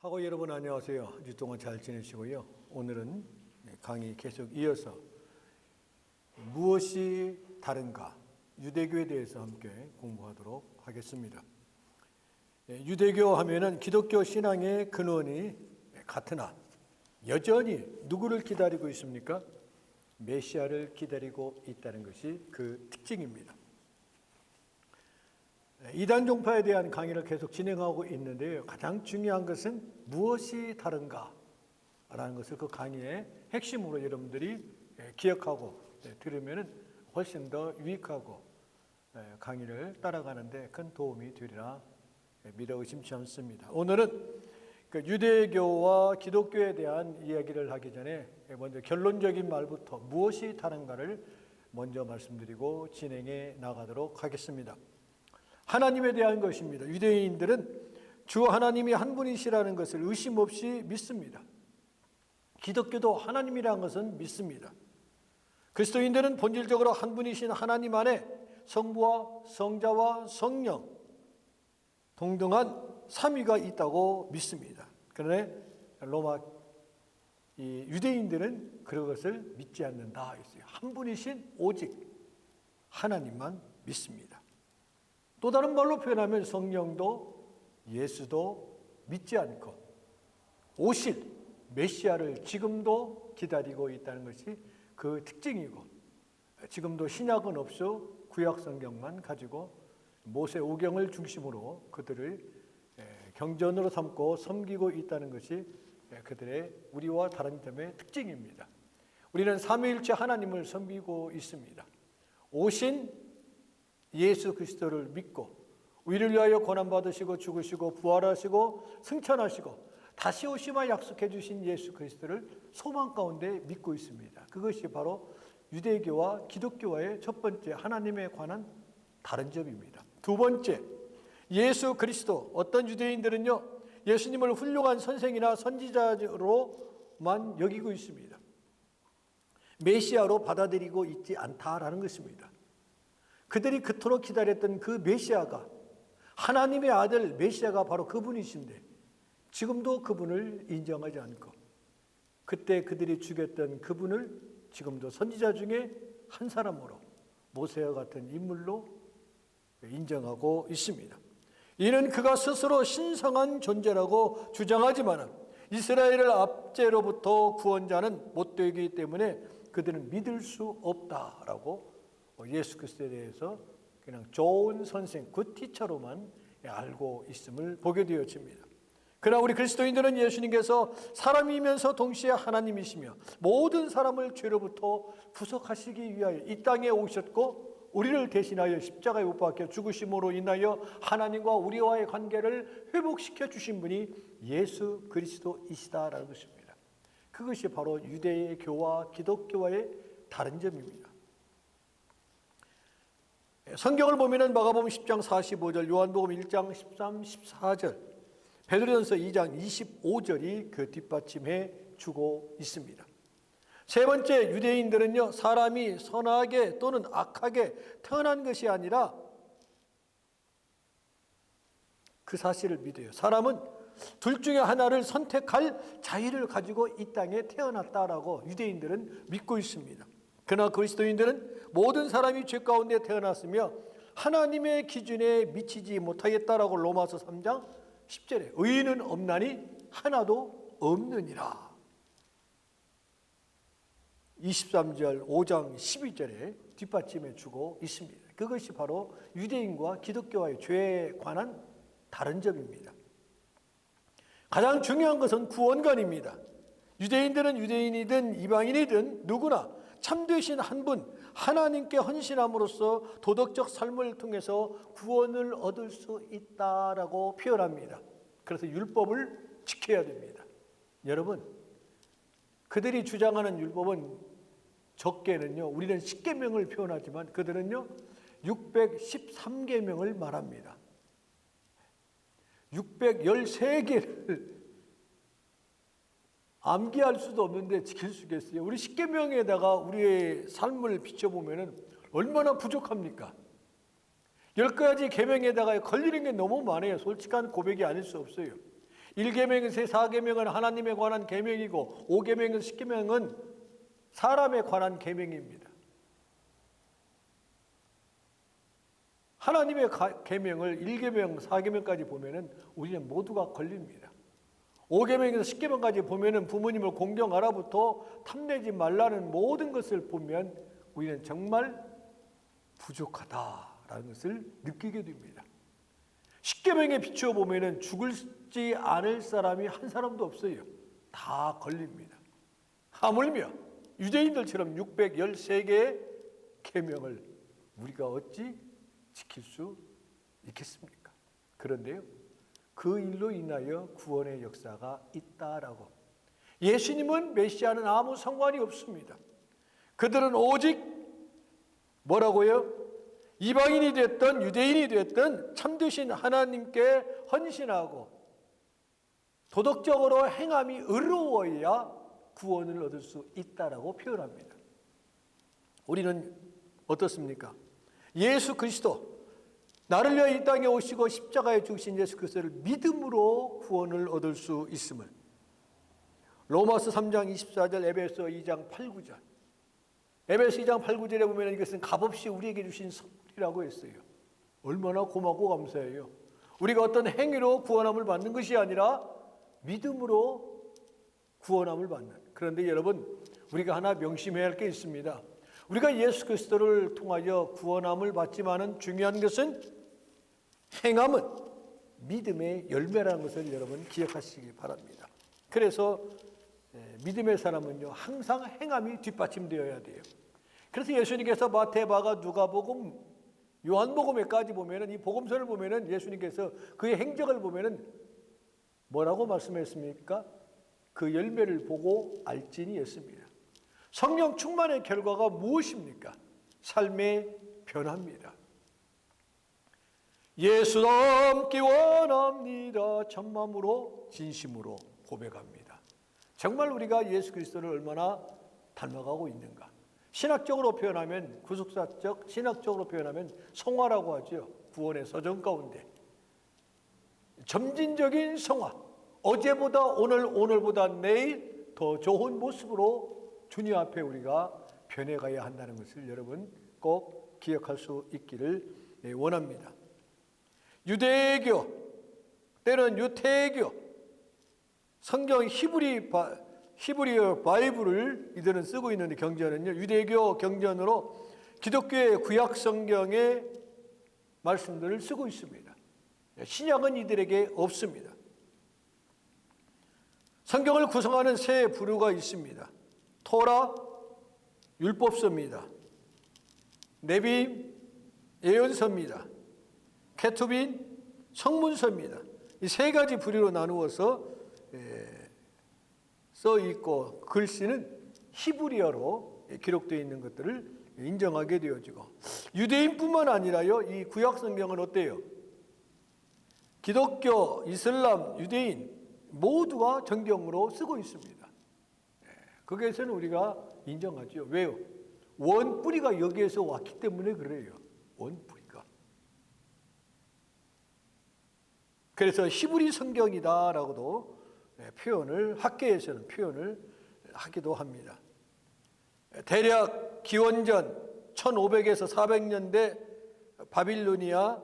하고 여러분 안녕하세요. 한 주 동안 잘 지내시고요. 오늘은 강의 계속 이어서 무엇이 다른가? 유대교에 대해서 함께 공부하도록 하겠습니다. 유대교 하면은 기독교 신앙의 근원이 같으나 여전히 누구를 기다리고 있습니까? 메시아를 기다리고 있다는 것이 그 특징입니다. 이단 종파에 대한 강의를 계속 진행하고 있는데요. 가장 중요한 것은 무엇이 다른가? 라는 것을 그 강의의 핵심으로 여러분들이 기억하고 들으면 훨씬 더 유익하고 강의를 따라가는데 큰 도움이 되리라 믿어 의심치 않습니다. 오늘은 그 유대교와 기독교에 대한 이야기를 하기 전에 먼저 결론적인 말부터 무엇이 다른가를 먼저 말씀드리고 진행해 나가도록 하겠습니다. 하나님에 대한 것입니다. 유대인들은 주 하나님이 한 분이시라는 것을 의심 없이 믿습니다. 기독교도 하나님이라는 것은 믿습니다. 그리스도인들은 본질적으로 한 분이신 하나님 안에 성부와 성자와 성령 동등한 삼위가 있다고 믿습니다. 그런데 유대인들은 그것을 믿지 않는다. 한 분이신 오직 하나님만 믿습니다. 또 다른 말로 표현하면 성령도 예수도 믿지 않고 오실 메시아를 지금도 기다리고 있다는 것이 그 특징이고, 지금도 신약은 없어 구약 성경만 가지고 모세 오경을 중심으로 그들을 경전으로 삼고 섬기고 있다는 것이 그들의 우리와 다른 점의 특징입니다. 우리는 삼위일체 하나님을 섬기고 있습니다. 오신 예수 그리스도를 믿고 우리를 위하여 고난받으시고 죽으시고 부활하시고 승천하시고 다시 오시마 약속해 주신 예수 그리스도를 소망 가운데 믿고 있습니다. 그것이 바로 유대교와 기독교와의 첫 번째 하나님에 관한 다른 점입니다. 두 번째, 예수 그리스도. 어떤 유대인들은요, 예수님을 훌륭한 선생이나 선지자로만 여기고 있습니다. 메시아로 받아들이고 있지 않다라는 것입니다. 그들이 그토록 기다렸던 그 메시아가, 하나님의 아들 메시아가 바로 그분이신데 지금도 그분을 인정하지 않고, 그때 그들이 죽였던 그분을 지금도 선지자 중에 한 사람으로, 모세와 같은 인물로 인정하고 있습니다. 이는 그가 스스로 신성한 존재라고 주장하지만 이스라엘을 압제로부터 구원자는 못 되기 때문에 그들은 믿을 수 없다라고 예수 그리스도에 대해서 그냥 좋은 선생, 굿 티처로만 알고 있음을 보게 되어집니다. 그러나 우리 그리스도인들은 예수님께서 사람이면서 동시에 하나님이시며 모든 사람을 죄로부터 구속하시기 위하여 이 땅에 오셨고, 우리를 대신하여 십자가에 못 박혀 죽으심으로 인하여 하나님과 우리와의 관계를 회복시켜 주신 분이 예수 그리스도이시다라는 것입니다. 그것이 바로 유대교와 기독교와의 다른 점입니다. 성경을 보면 마가복음 10장 45절, 요한복음 1장 13, 14절, 베드로전서 2장 25절이 그 뒷받침해 주고 있습니다. 세 번째, 유대인들은요, 사람이 선하게 또는 악하게 태어난 것이 아니라 그 사실을 믿어요. 사람은 둘 중에 하나를 선택할 자유를 가지고 이 땅에 태어났다라고 유대인들은 믿고 있습니다. 그러나 그리스도인들은 모든 사람이 죄 가운데 태어났으며 하나님의 기준에 미치지 못하겠다라고 로마서 3장 10절에 의인은 없나니 하나도 없느니라. 23절 5장 12절에 뒷받침해 주고 있습니다. 그것이 바로 유대인과 기독교와의 죄에 관한 다른 점입니다. 가장 중요한 것은 구원관입니다. 유대인들은 유대인이든 이방인이든 누구나 참되신 한 분, 하나님께 헌신함으로써 도덕적 삶을 통해서 구원을 얻을 수 있다라고 표현합니다. 그래서 율법을 지켜야 됩니다. 여러분, 그들이 주장하는 율법은 적게는요, 우리는 10계명을 표현하지만 그들은요 613계명을 말합니다. 613개를 암기할 수도 없는데 지킬 수 있겠어요? 우리 10계명에다가 우리의 삶을 비춰보면 얼마나 부족합니까? 10가지 계명에다가 걸리는 게 너무 많아요. 솔직한 고백이 아닐 수 없어요. 1계명에서 4계명은 하나님에 관한 계명이고 5계명에서 10계명은 사람에 관한 계명입니다. 하나님의 계명을 1계명, 4계명까지 보면은 우리는 모두가 걸립니다. 5계명에서 10계명까지 보면은 부모님을 공경하라부터 탐내지 말라는 모든 것을 보면 우리는 정말 부족하다라는 것을 느끼게 됩니다. 10계명에 비추어 보면은 죽지 않을 사람이 한 사람도 없어요. 다 걸립니다. 하물며 유대인들처럼 613개의 계명을 우리가 어찌 지킬 수 있겠습니까? 그런데요, 그 일로 인하여 구원의 역사가 있다라고. 예수님은 메시아는 아무 상관이 없습니다. 그들은 오직 뭐라고요? 이방인이 됐든 유대인이 됐든 참되신 하나님께 헌신하고 도덕적으로 행함이 의로워야 구원을 얻을 수 있다라고 표현합니다. 우리는 어떻습니까? 예수 그리스도, 나를 위하여 이 땅에 오시고 십자가에 죽으신 예수 그리스도를 믿음으로 구원을 얻을 수 있음을 로마서 3장 24절, 에베소 2장 8, 9절. 에베소 2장 8, 9절에 보면 이것은 값없이 우리에게 주신 선물이라고 했어요. 얼마나 고맙고 감사해요. 우리가 어떤 행위로 구원함을 받는 것이 아니라 믿음으로 구원함을 받는. 그런데 여러분, 우리가 하나 명심해야 할 게 있습니다. 우리가 예수 그리스도를 통하여 구원함을 받지만은 중요한 것은 행함은 믿음의 열매라는 것을 여러분 기억하시기 바랍니다. 그래서 믿음의 사람은요, 항상 행함이 뒷받침되어야 돼요. 그래서 예수님께서 마태, 마가, 누가복음, 요한복음에까지 보면은 이 복음서를 보면은 예수님께서 그의 행적을 보면은 뭐라고 말씀했습니까? 그 열매를 보고 알지니 였습니다. 성령 충만의 결과가 무엇입니까? 삶의 변화입니다. 예수 닮기 원합니다. 참마음으로 진심으로 고백합니다. 정말 우리가 예수 그리스도를 얼마나 닮아가고 있는가? 신학적으로 표현하면, 구속사적 신학적으로 표현하면 성화라고 하죠. 구원의 서정 가운데 점진적인 성화, 어제보다 오늘, 오늘보다 내일 더 좋은 모습으로 주님 앞에 우리가 변해가야 한다는 것을 여러분 꼭 기억할 수 있기를 원합니다. 유대교 때는 유태교, 성경 히브리어 바이블을 이들은 쓰고 있는데, 경전은요, 유대교 경전으로 기독교의 구약 성경의 말씀들을 쓰고 있습니다. 신약은 이들에게 없습니다. 성경을 구성하는 세 부류가 있습니다. 토라, 율법서입니다. 네비임, 예언서입니다. 케투빈, 성문서입니다. 이 세 가지 부류로 나누어서 써 있고, 글씨는 히브리어로 기록되어 있는 것들을 인정하게 되어지고, 유대인뿐만 아니라요, 이 구약 성경은 어때요? 기독교, 이슬람, 유대인 모두가 정경으로 쓰고 있습니다. 거기에서는 우리가 인정하죠. 왜요? 원뿌리가 여기에서 왔기 때문에 그래요. 원뿌리가. 그래서 히브리 성경이다라고도 표현을, 학계에서는 표현을 하기도 합니다. 대략 기원전 1500에서 400년대 바빌로니아,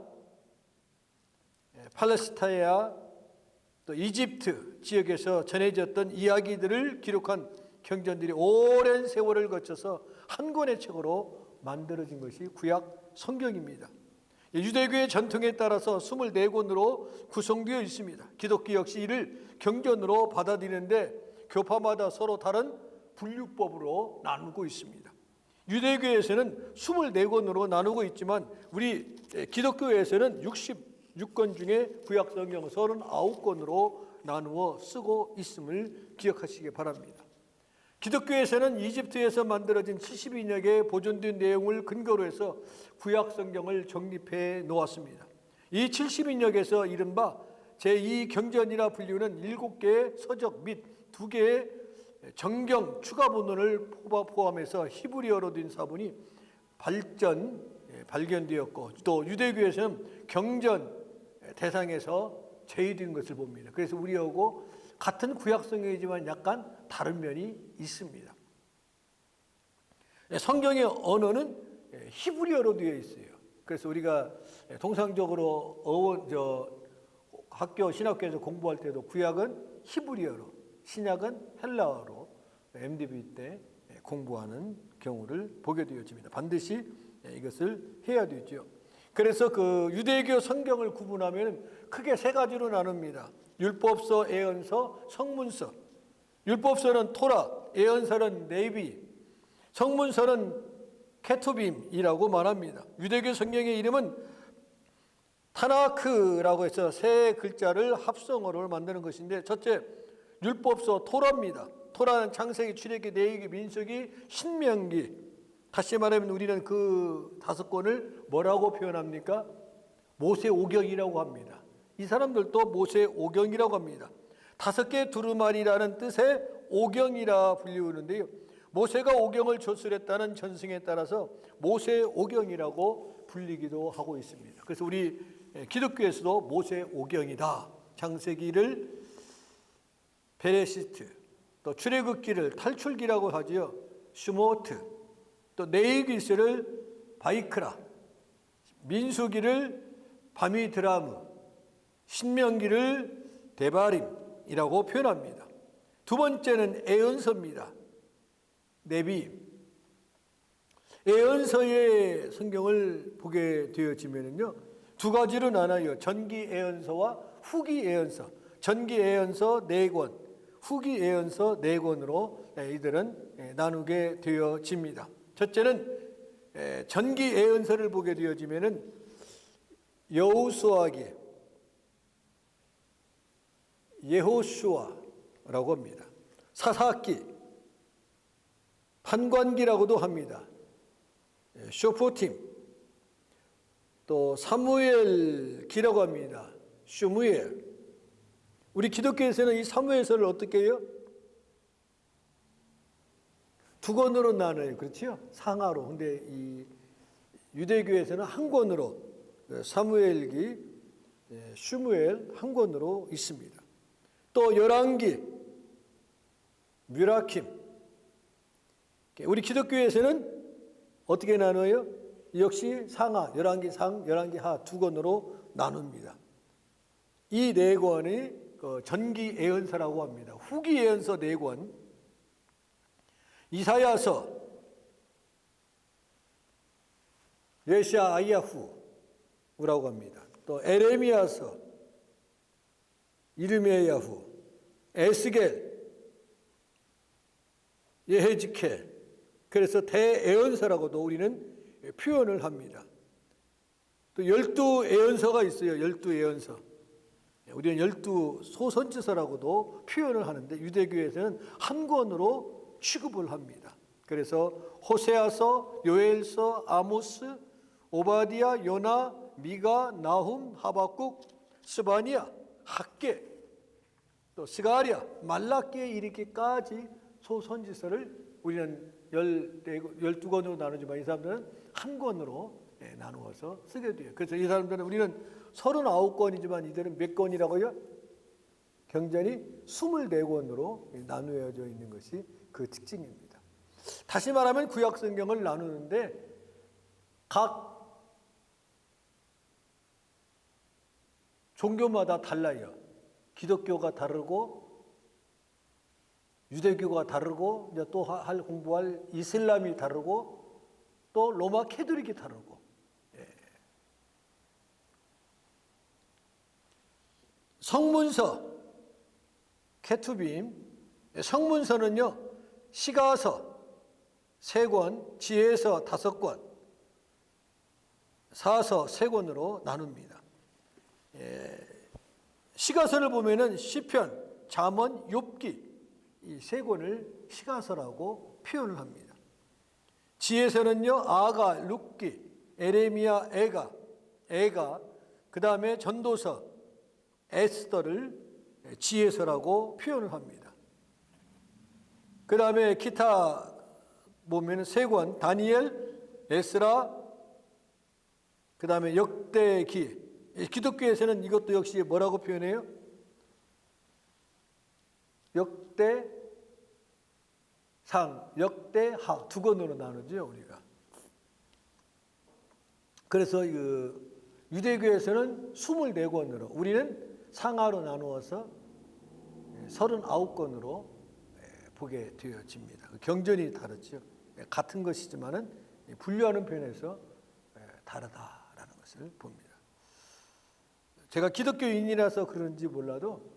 팔레스타이아, 또 이집트 지역에서 전해졌던 이야기들을 기록한 경전들이 오랜 세월을 거쳐서 한 권의 책으로 만들어진 것이 구약 성경입니다. 유대교의 전통에 따라서 24권으로 구성되어 있습니다. 기독교 역시 이를 경전으로 받아들이는데 교파마다 서로 다른 분류법으로 나누고 있습니다. 유대교에서는 24권으로 나누고 있지만 우리 기독교에서는 66권 중에 구약 성경 39권으로 나누어 쓰고 있음을 기억하시기 바랍니다. 기독교에서는 이집트에서 만들어진 72역의 보존된 내용을 근거로 해서 구약 성경을 정립해 놓았습니다. 이 72역에서 이른바 제2경전이라 불리우는 7개의 서적 및 2개의 정경 추가 본문을 포함해서 히브리어로 된 사본이 발견되었고, 또 유대교에서는 경전 대상에서 제휴된 것을 봅니다. 그래서 우리하고 같은 구약 성경이지만 약간 다른 면이 있습니다. 성경의 언어는 히브리어로 되어 있어요. 그래서 우리가 통상적으로 학교 신학교에서 공부할 때도 구약은 히브리어로, 신약은 헬라어로 MDB 때 공부하는 경우를 보게 되어집니다. 반드시 이것을 해야 되죠. 그래서 그 유대교 성경을 구분하면 크게 세 가지로 나눕니다. 율법서, 예언서, 성문서. 율법서는 토라, 예언서는 네비, 성문서는 케투빔이라고 말합니다. 유대교 성경의 이름은 타나크라고 해서 세 글자를 합성어로 만드는 것인데, 첫째 율법서 토라입니다. 토라는 창세기, 출애굽기, 레위기, 민수기, 신명기. 다시 말하면 우리는 그 5권을 뭐라고 표현합니까? 모세오경이라고 합니다. 이 사람들도 모세오경이라고 합니다. 5개 두루마리라는 뜻의 오경이라 불리우는데요. 모세가 오경을 조술했다는 전승에 따라서 모세오경이라고 불리기도 하고 있습니다. 그래서 우리 기독교에서도 모세오경이다. 창세기를 베레시트, 또 출애굽기를 탈출기라고 하지요. 슈모트, 또 네이기스를 바이크라, 민수기를 바미드라무, 신명기를 데바림이라고 표현합니다. 두 번째는 예언서입니다. 네비. 예언서의 성경을 보게 되어지면요, 두 가지로 나눠요. 전기 예언서와 후기 예언서. 전기 예언서 4권, 후기 예언서 4권으로 이들은 나누게 되어집니다. 첫째는 전기 예언서를 보게 되어지면은 여호수아기, 예호슈아라고 합니다. 사사기, 판관기라고도 합니다. 쇼포팀, 또 사무엘기라고 합니다. 슈무엘. 우리 기독교에서는 이 사무엘서를 어떻게 해요? 2권으로 나눠요. 그렇죠? 상하로. 근데 이 유대교에서는 한 권으로, 사무엘기, 슈무엘 한 권으로 있습니다. 또 열왕기, 뮤라킴. 우리 기독교에서는 어떻게 나눠요? 역시 상하, 열왕기 상, 열왕기 하 2권으로 나눕니다. 이 4권이 전기 예언서라고 합니다. 후기 예언서 4권, 이사야서, 예시야, 아이야후라고 합니다. 또 에레미야서, 이르메야후, 에스겔, 예헤지켈. 그래서 대예언서라고도 우리는 표현을 합니다. 또 12예언서가 있어요. 12예언서. 우리는 12소선지서라고도 표현을 하는데 유대교에서는 한 권으로 취급을 합니다. 그래서 호세아서, 요엘서, 아모스, 오바디아, 요나, 미가, 나훔, 하박국, 스바니아, 학계, 또 스가랴, 말라기에 이르기까지 소선지서를 우리는 12권으로 나누지만 이 사람들은 한 권으로 나누어서 쓰게 돼요. 그래서 이 사람들은 우리는 39권이지만 이들은 몇 권이라고요? 경전이 24권으로 나누어져 있는 것이 그 특징입니다. 다시 말하면 구약 성경을 나누는데 각 종교마다 달라요. 기독교가 다르고 유대교가 다르고 이제 또 공부할 이슬람이 다르고 또 로마 캐톨릭이 다르고. 성문서, 케투빔. 성문서는요, 시가서 3권, 지혜서 5권, 사서 3권으로 나눕니다. 시가서를 보면은 시편, 잠언, 욥기 이 3권을 시가서라고 표현을 합니다. 지혜서는요, 아가, 룻기, 에레미야, 에가, 그 다음에 전도서, 에스더를 지혜서라고 표현을 합니다. 그 다음에 기타 보면 3권, 다니엘, 에스라, 그 다음에 역대기, 기독교에서는 이것도 역시 뭐라고 표현해요? 역대상, 역대하 두 권으로 나누죠, 우리가. 그래서 유대교에서는 24권으로, 우리는 상하로 나누어서 39권으로 보게 되어집니다. 경전이 다르죠. 같은 것이지만은 분류하는 편에서 다르다라는 것을 봅니다. 제가 기독교인이라서 그런지 몰라도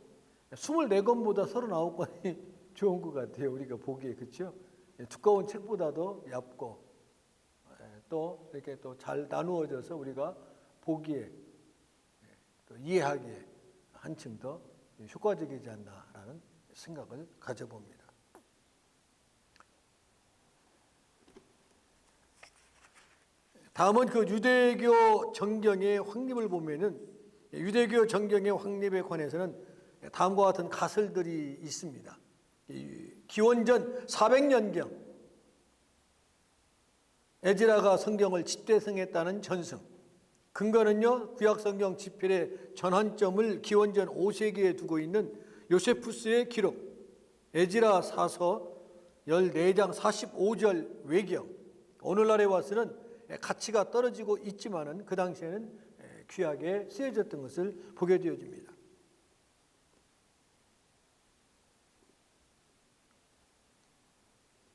24권보다 39권이 좋은 것 같아요. 우리가 보기에, 그렇죠? 두꺼운 책보다도 얇고 또 이렇게 또 잘 나누어져서 우리가 보기에 또 이해하기에 한층 더 효과적이지 않나라는 생각을 가져봅니다. 다음은 그 유대교 정경의 확립을 보면은, 유대교 정경의 확립에 관해서는 다음과 같은 가설들이 있습니다. 기원전 400년경 에즈라가 성경을 집대성했다는 전승. 근거는요, 구약성경 집필의 전환점을 기원전 5세기에 두고 있는 요세푸스의 기록, 에즈라 사서 14장 45절 외경. 오늘날에 와서는 가치가 떨어지고 있지만은 그 당시에는 귀하게 쓰여졌던 것을 보게 되어집니다.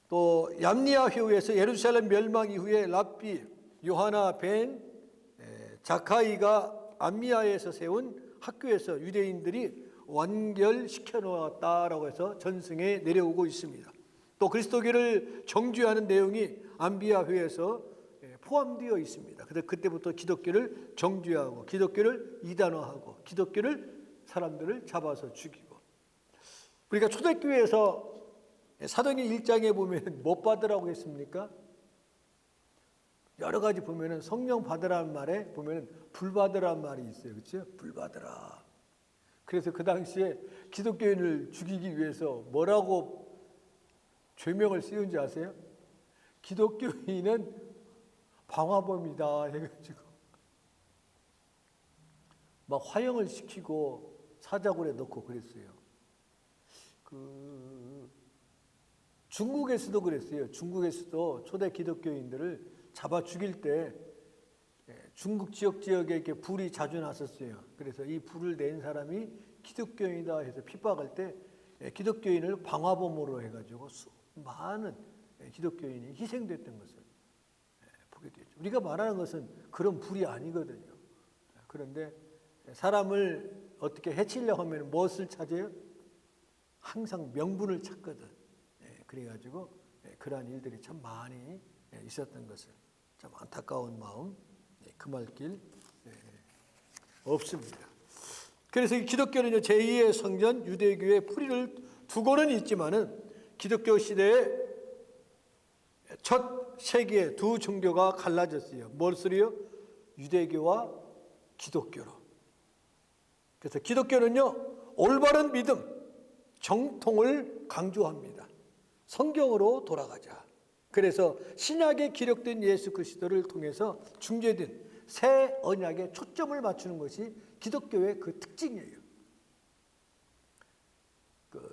또 얌니아휴에서 예루살렘 멸망 이후에 랍비 요하나 벤 자카이가 암미아에서 세운 학교에서 유대인들이 완결시켜 놓았다라고 해서 전승에 내려오고 있습니다. 또 그리스도교를 정죄하는 내용이 암비아회에서 포함되어 있습니다. 그래서 그때부터 기독교를 정죄하고 기독교를 이단화하고 기독교를 사람들을 잡아서 죽이고, 우리가 초대교회에서 사도행전 1장에 보면 못 받으라고 했습니까? 여러 가지 보면은 성령 받으라는 말에 보면은 불 받으라는 말이 있어요. 그렇죠? 불 받으라. 그래서 그 당시에 기독교인을 죽이기 위해서 뭐라고 죄명을 씌운지 아세요? 기독교인은 방화범이다 해가지고 막 화형을 시키고 사자굴에 넣고 그랬어요. 중국에서도 그랬어요. 중국에서도 초대 기독교인들을 잡아 죽일 때 중국 지역에 이렇게 불이 자주 났었어요. 그래서 이 불을 낸 사람이 기독교인이다 해서 핍박할 때 기독교인을 방화범으로 해가지고 많은 기독교인이 희생됐던 것을 보게 되죠. 우리가 말하는 것은 그런 불이 아니거든요. 그런데 사람을 어떻게 해치려고 하면 무엇을 찾아요? 항상 명분을 찾거든. 그래가지고 그러한 일들이 참 많이 있었던 것을, 참 안타까운 마음 금할 길 없습니다. 그래서 이 기독교는 제2의 성전 유대교의 뿌리를 두고는 있지만은 기독교 시대에 첫 세기의 두 종교가 갈라졌어요. 무엇으로요? 유대교와 기독교로. 그래서 기독교는요, 올바른 믿음, 정통을 강조합니다. 성경으로 돌아가자. 그래서 신약에 기록된 예수 그리스도를 통해서 중재된 새 언약에 초점을 맞추는 것이 기독교의 그 특징이에요.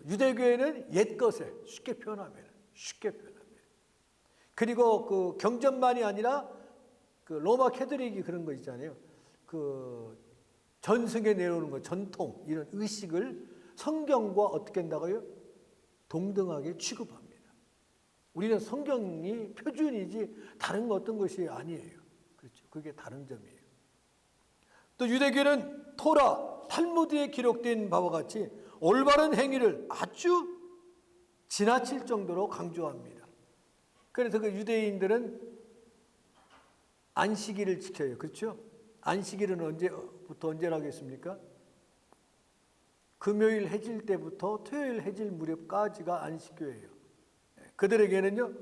유대교회는 옛 것에 쉽게 표현하면. 그리고 그 경전만이 아니라 그 로마 캐톨릭이 그런 거 있잖아요. 그 전승에 내려오는 거, 전통, 이런 의식을 성경과 어떻게 한다고요? 동등하게 취급합니다. 우리는 성경이 표준이지 다른 어떤 것이 아니에요. 그렇죠. 그게 다른 점이에요. 또 유대교는 토라, 탈무드에 기록된 바와 같이 올바른 행위를 아주 지나칠 정도로 강조합니다. 그래서 그 유대인들은 안식일을 지켜요. 그렇죠? 안식일은 언제부터 언제나 하겠습니까? 금요일 해질 때부터 토요일 해질 무렵까지가 안식교예요. 그들에게는요,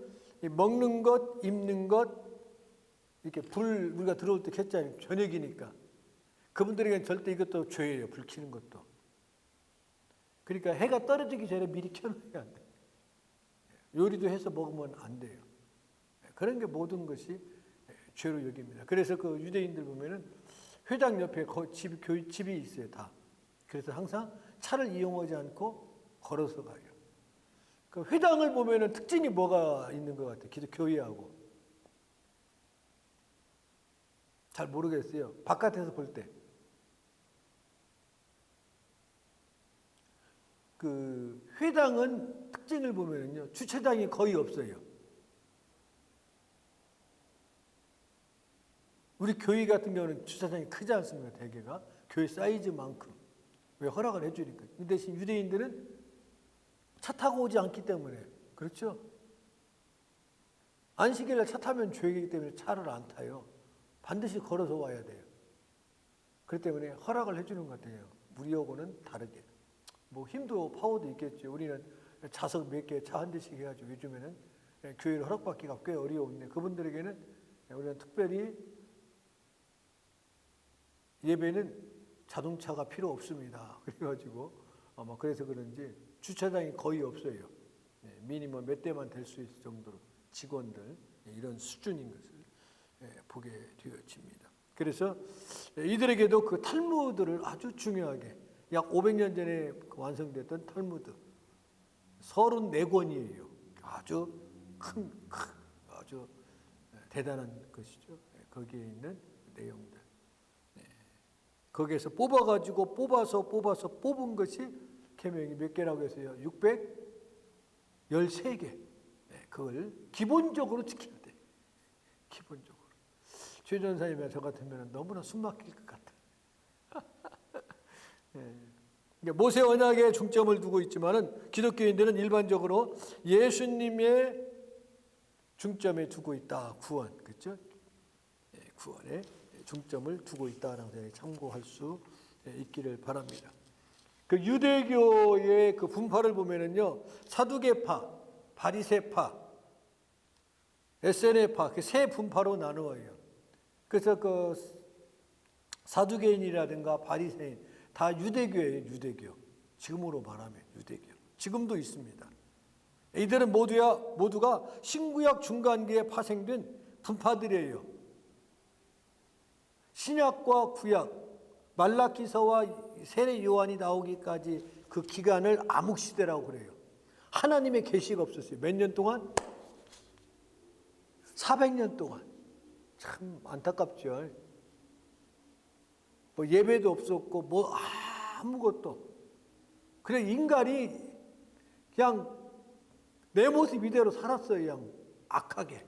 먹는 것, 입는 것, 이렇게 불 우리가 들어올 때 켰잖아요. 저녁이니까. 그분들에게는 절대 이것도 죄예요. 불 켜는 것도. 그러니까 해가 떨어지기 전에 미리 켜놓으면 안 돼요. 요리도 해서 먹으면 안 돼요. 그런 게 모든 것이 죄로 여깁니다. 그래서 그 유대인들 보면은 회당 옆에 집이 있어요, 다. 그래서 항상 차를 이용하지 않고 걸어서 가요. 그 회당을 보면은 특징이 뭐가 있는 것 같아요? 교회하고. 잘 모르겠어요. 바깥에서 볼 때. 그 회당은 특징을 보면은요, 주차장이 거의 없어요. 우리 교회 같은 경우는 주차장이 크지 않습니까? 대개가 교회 사이즈만큼. 왜 허락을 해주니까. 그 대신 유대인들은 차 타고 오지 않기 때문에. 그렇죠? 안식일날 차 타면 죄이기 때문에 차를 안 타요. 반드시 걸어서 와야 돼요. 그렇기 때문에 허락을 해주는 것 같아요. 우리하고는 다르게. 뭐 힘도 파워도 있겠죠. 우리는 좌석 몇 개, 차 한 대씩 해가지고 요즘에는 교회를 허락받기가 꽤 어려운데 그분들에게는 우리는 특별히 예배는 자동차가 필요 없습니다. 그래가지고 아마 그래서 그런지 주차장이 거의 없어요. 미니멈 몇 대만 될 수 있을 정도로 직원들 이런 수준인 것을 보게 되어집니다. 그래서 이들에게도 그 탈무드를 아주 중요하게 약 500년 전에 완성됐던 탈무드 34권이에요. 아주 아주 대단한 것이죠. 거기에 있는 내용들. 거기에서 뽑아서 뽑은 것이 계명이 몇 개라고 했어요? 613개. 그걸 기본적으로 지켜야 돼. 기본적으로. 최 전사님이나 저 같으면 너무나 숨 막힐 것 같아. 모세 언약에 중점을 두고 있지만은 기독교인들은 일반적으로 예수님의 중점에 두고 있다. 구원, 그렇죠? 구원에 중점을 두고 있다라는 것을 참고할 수 있기를 바랍니다. 그 유대교의 그 분파를 보면은요, 사두개파, 바리새파, 에세네파 그 세 분파로 나누어요. 그래서 그 사두개인이라든가 바리새인 다 유대교예요, 유대교. 지금으로 말하면 유대교. 지금도 있습니다. 이들은 모두가 신구약 중간기에 파생된 분파들이에요. 신약과 구약, 말라기서와 세례 요한이 나오기까지 그 기간을 암흑시대라고 그래요. 하나님의 계시가 없었어요. 몇 년 동안? 400년 동안. 참 안타깝죠. 뭐 예배도 없었고 뭐 아무것도. 그래 인간이 그냥 내 모습 이대로 살았어요. 그냥 악하게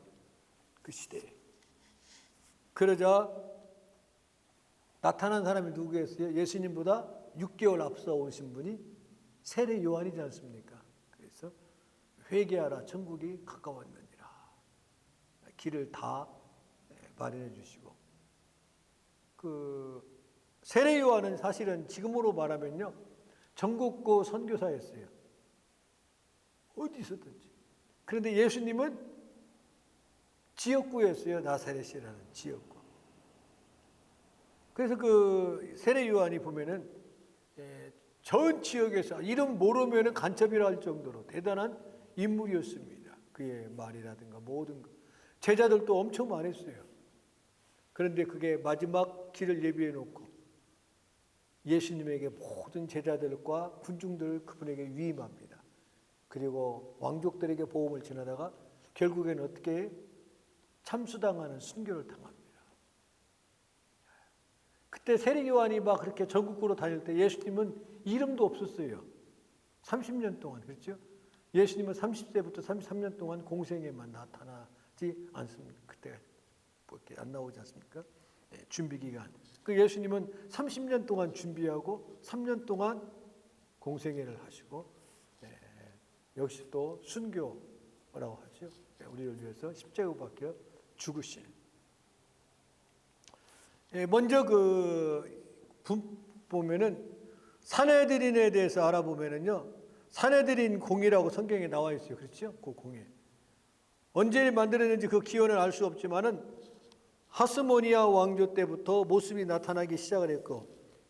그 시대에. 그러자 나타난 사람이 누구겠어요? 예수님보다 6개월 앞서 오신 분이 세례 요한이지 않습니까? 그래서 회개하라 천국이 가까웠느니라. 길을 다 마련해 주시고 그 세례 요한은 사실은 지금으로 말하면요 전국구 선교사였어요. 어디 있었든지. 그런데 예수님은 지역구였어요. 나사렛이라는 지역구. 그래서 그 세례 요한이 보면은 전 지역에서 이름 모르면은 간첩이라 할 정도로 대단한 인물이었습니다. 그의 말이라든가 모든 것. 제자들도 엄청 많았어요. 그런데 그게 마지막 길을 예비해 놓고 예수님에게 모든 제자들과 군중들을 그분에게 위임합니다. 그리고 왕족들에게 보험을 지나다가 결국에는 어떻게 참수당하는 순교를 당합니다. 그때 세례 요한이 막 그렇게 전국구로 다닐 때 예수님은 이름도 없었어요. 30년 동안. 그렇죠? 예수님은 30세부터 33년 동안 공생에만 나타나지 않습니까? 그때 뭐 이렇게 안 나오지 않습니까? 네, 준비 기간. 그 예수님은 30년 동안 준비하고 3년 동안 공생애를 하시고 역시 또 순교라고 하죠. 우리를 위해서 십자가 박혀 죽으신. 먼저 보면은 산헤드린에 대해서 알아보면은요, 산헤드린 공이라고 성경에 나와 있어요. 그렇죠? 그 공예. 언제 만들었는지 그 기원을 알 수 없지만은 하스모니아 왕조 때부터 모습이 나타나기 시작을 했고,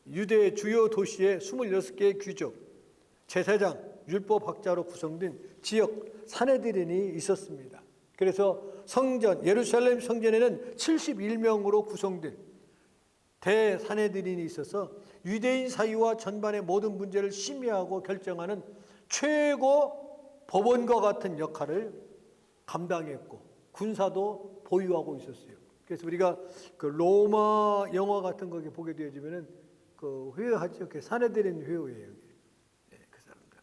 유대 주요 도시에 26개의 귀족, 제사장, 율법학자로 구성된 지역 산헤드린이 있었습니다. 그래서 성전, 예루살렘 성전에는 71명으로 구성된 대사내들인이 있어서 유대인 사회와 전반의 모든 문제를 심의하고 결정하는 최고 법원과 같은 역할을 감당했고 군사도 보유하고 있었어요. 그래서 우리가 그 로마 영화 같은 거 보게 되어지면은 그 회의하죠. 그 사내들인 회의예요. 네, 그 사람들.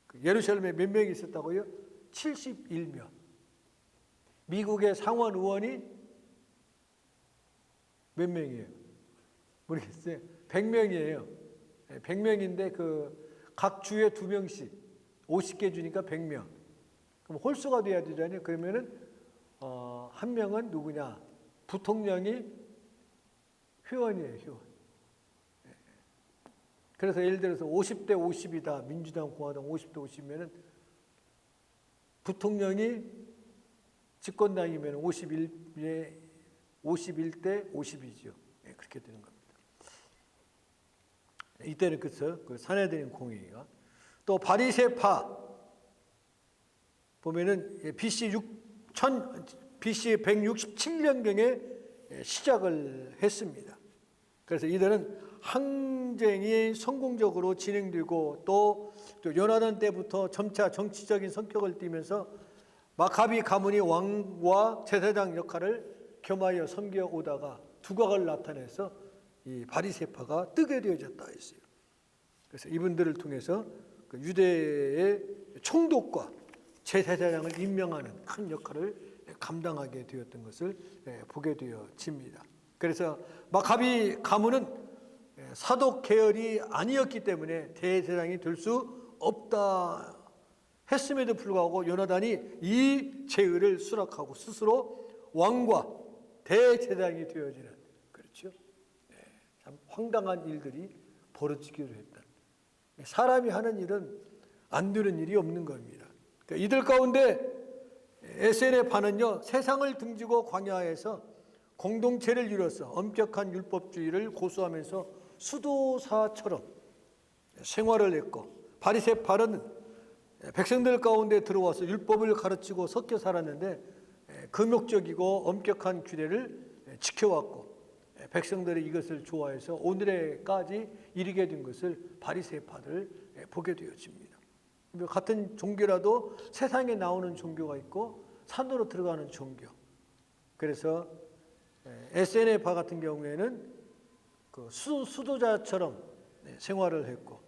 그 예루살렘에 몇 명이 있었다고요? 71명. 미국의 상원 의원이 몇 명이에요? 모르겠어요. 100명이에요. 100명인데 그 각 주에 2명씩 50개 주니까 100명. 그럼 홀수가 돼야 되잖아요. 그러면은 한 명은 누구냐? 부통령이 회원이에요. 회원. 그래서 예를 들어서 50대 50이다. 민주당, 공화당 50대 50이면은 부통령이 집권당이면 51대 50이죠. 네, 그렇게 되는 겁니다. 이때는 그래서 그 사내들인 공의가 또 바리새파 보면은 BC 167년경에 시작을 했습니다. 그래서 이들은 항쟁이 성공적으로 진행되고 또 요나단 때부터 점차 정치적인 성격을 띠면서 마카비 가문이 왕과 제사장 역할을 겸하여 섬겨오다가 두각을 나타내서 이 바리새파가 뜨게 되어졌다 했어요. 그래서 이분들을 통해서 그 유대의 총독과 제사장을 임명하는 큰 역할을 감당하게 되었던 것을 보게 되어집니다. 그래서 마카비 가문은 사독 계열이 아니었기 때문에 대제사장이 될 수 없다 했음에도 불구하고 요나단이 이 제의를 수락하고 스스로 왕과 대제사장이 되어지는, 그렇죠? 참 황당한 일들이 벌어지기도 했다. 사람이 하는 일은 안 되는 일이 없는 겁니다. 그러니까 이들 가운데 에세네파는요, 세상을 등지고 광야에서 공동체를 이뤄서 엄격한 율법주의를 고수하면서 수도사처럼 생활을 했고, 바리새파는 백성들 가운데 들어와서 율법을 가르치고 섞여 살았는데 금욕적이고 엄격한 규례를 지켜왔고, 백성들이 이것을 좋아해서 오늘에까지 이르게 된 것을 바리새파를 보게 되어집니다. 같은 종교라도 세상에 나오는 종교가 있고 산으로 들어가는 종교. 그래서 에세네파 같은 경우에는 그 수도자처럼 생활을 했고,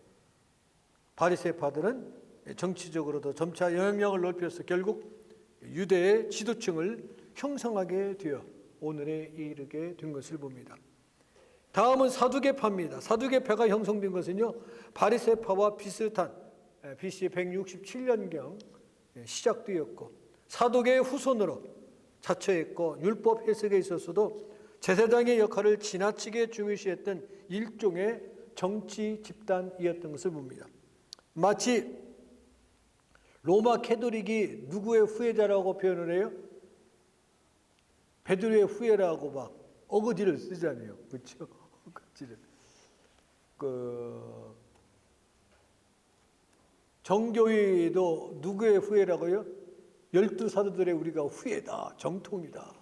바리새파들은 정치적으로도 점차 영향력을 넓혀서 결국 유대의 지도층을 형성하게 되어 오늘에 이르게 된 것을 봅니다. 다음은 사두개파입니다. 사두개파가 형성된 것은요, 바리새파와 비슷한 BC 167년경 시작되었고, 사두개의 후손으로 자처했고, 율법 해석에 있어서도 제사장의 역할을 지나치게 중요시했던 일종의 정치 집단이었던 것을 봅니다. 마치 로마 캐토릭이 누구의 후예자라고 표현을 해요? 베드로의 후예라고 막 어거지를 쓰잖아요. 그렇죠? 그 정교회도 누구의 후예라고요? 12사도들의 우리가 후예다, 정통이다,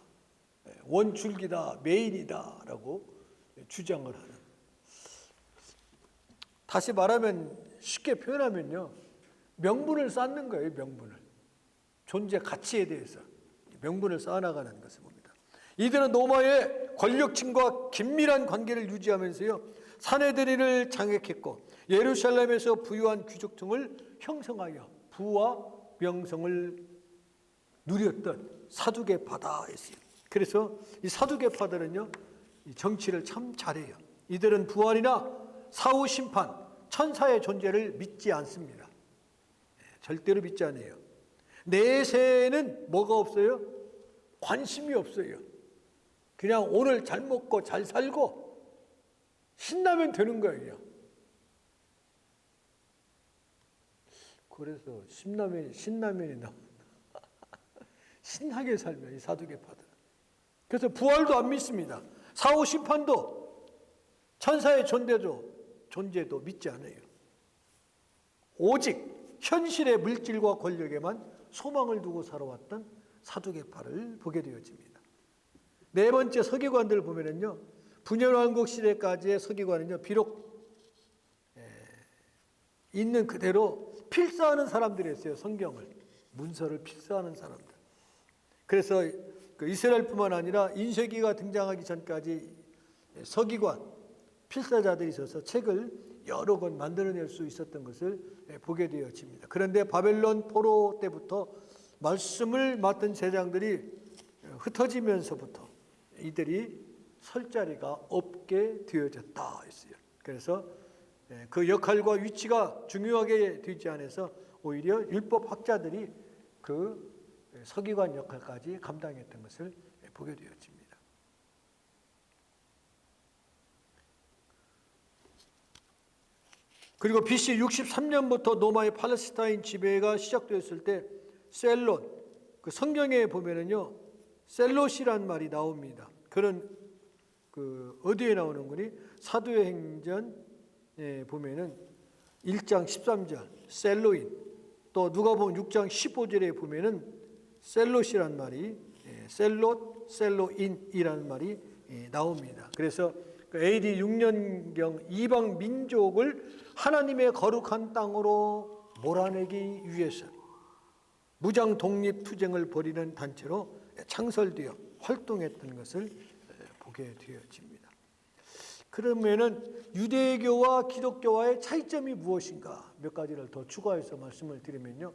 원줄기다, 메인이다 라고 주장을 하는. 다시 말하면, 쉽게 표현하면요, 명분을 쌓는 거예요. 명분을. 존재 가치에 대해서 명분을 쌓아나가는 것을 봅니다. 이들은 로마의 권력층과 긴밀한 관계를 유지하면서요, 사내들인을 장악했고 예루살렘에서 부유한 귀족층을 형성하여 부와 명성을 누렸던 사두개파다 했어요. 그래서 이 사두개파들은요, 이 정치를 참 잘해요. 이들은 부활이나 사후 심판, 천사의 존재를 믿지 않습니다. 절대로 믿지 않아요. 내세에는 뭐가 없어요? 관심이 없어요. 그냥 오늘 잘 먹고 잘 살고 신나면 되는 거예요. 그래서 신라면이 나온다. 신나게 살면 이 사두개파들. 그래서 부활도 안 믿습니다. 사후 심판도, 천사의 존재도 믿지 않아요. 오직 현실의 물질과 권력에만 소망을 두고 살아왔던 사두개파를 보게 되어집니다. 네 번째 서기관들을 보면은요, 분열왕국 시대까지의 서기관은요, 비록 있는 그대로 필사하는 사람들이었어요. 성경을, 문서를 필사하는 사람들. 그래서 그 이스라엘뿐만 아니라 인쇄기가 등장하기 전까지 서기관, 필사자들이 있어서 책을 여러 권 만들어낼 수 있었던 것을 보게 되어집니다. 그런데 바벨론 포로 때부터 말씀을 맡은 제장들이 흩어지면서부터 이들이 설 자리가 없게 되어졌다 했어요. 그래서 그 역할과 위치가 중요하게 되지 않아서 오히려 율법 학자들이 그 서기관 역할까지 감당했던 것을 보게 되어집니다. 그리고 BC 63년부터 로마의 팔레스타인 지배가 시작되었을 때 셀롯, 그 성경에 보면은요, 셀롯이란 말이 나옵니다. 그런 그 어디에 나오는 거니? 사도의 행전에 보면은 1장 13절 셀로인, 또 누가복음 6장 15절에 보면은 셀롯이란 말이 셀롯, 셀로인이라는 말이 나옵니다. 그래서 AD 6년경 이방 민족을 하나님의 거룩한 땅으로 몰아내기 위해서 무장 독립 투쟁을 벌이는 단체로 창설되어 활동했던 것을 보게 되어집니다. 그러면은 유대교와 기독교와의 차이점이 무엇인가? 몇 가지를 더 추가해서 말씀을 드리면요.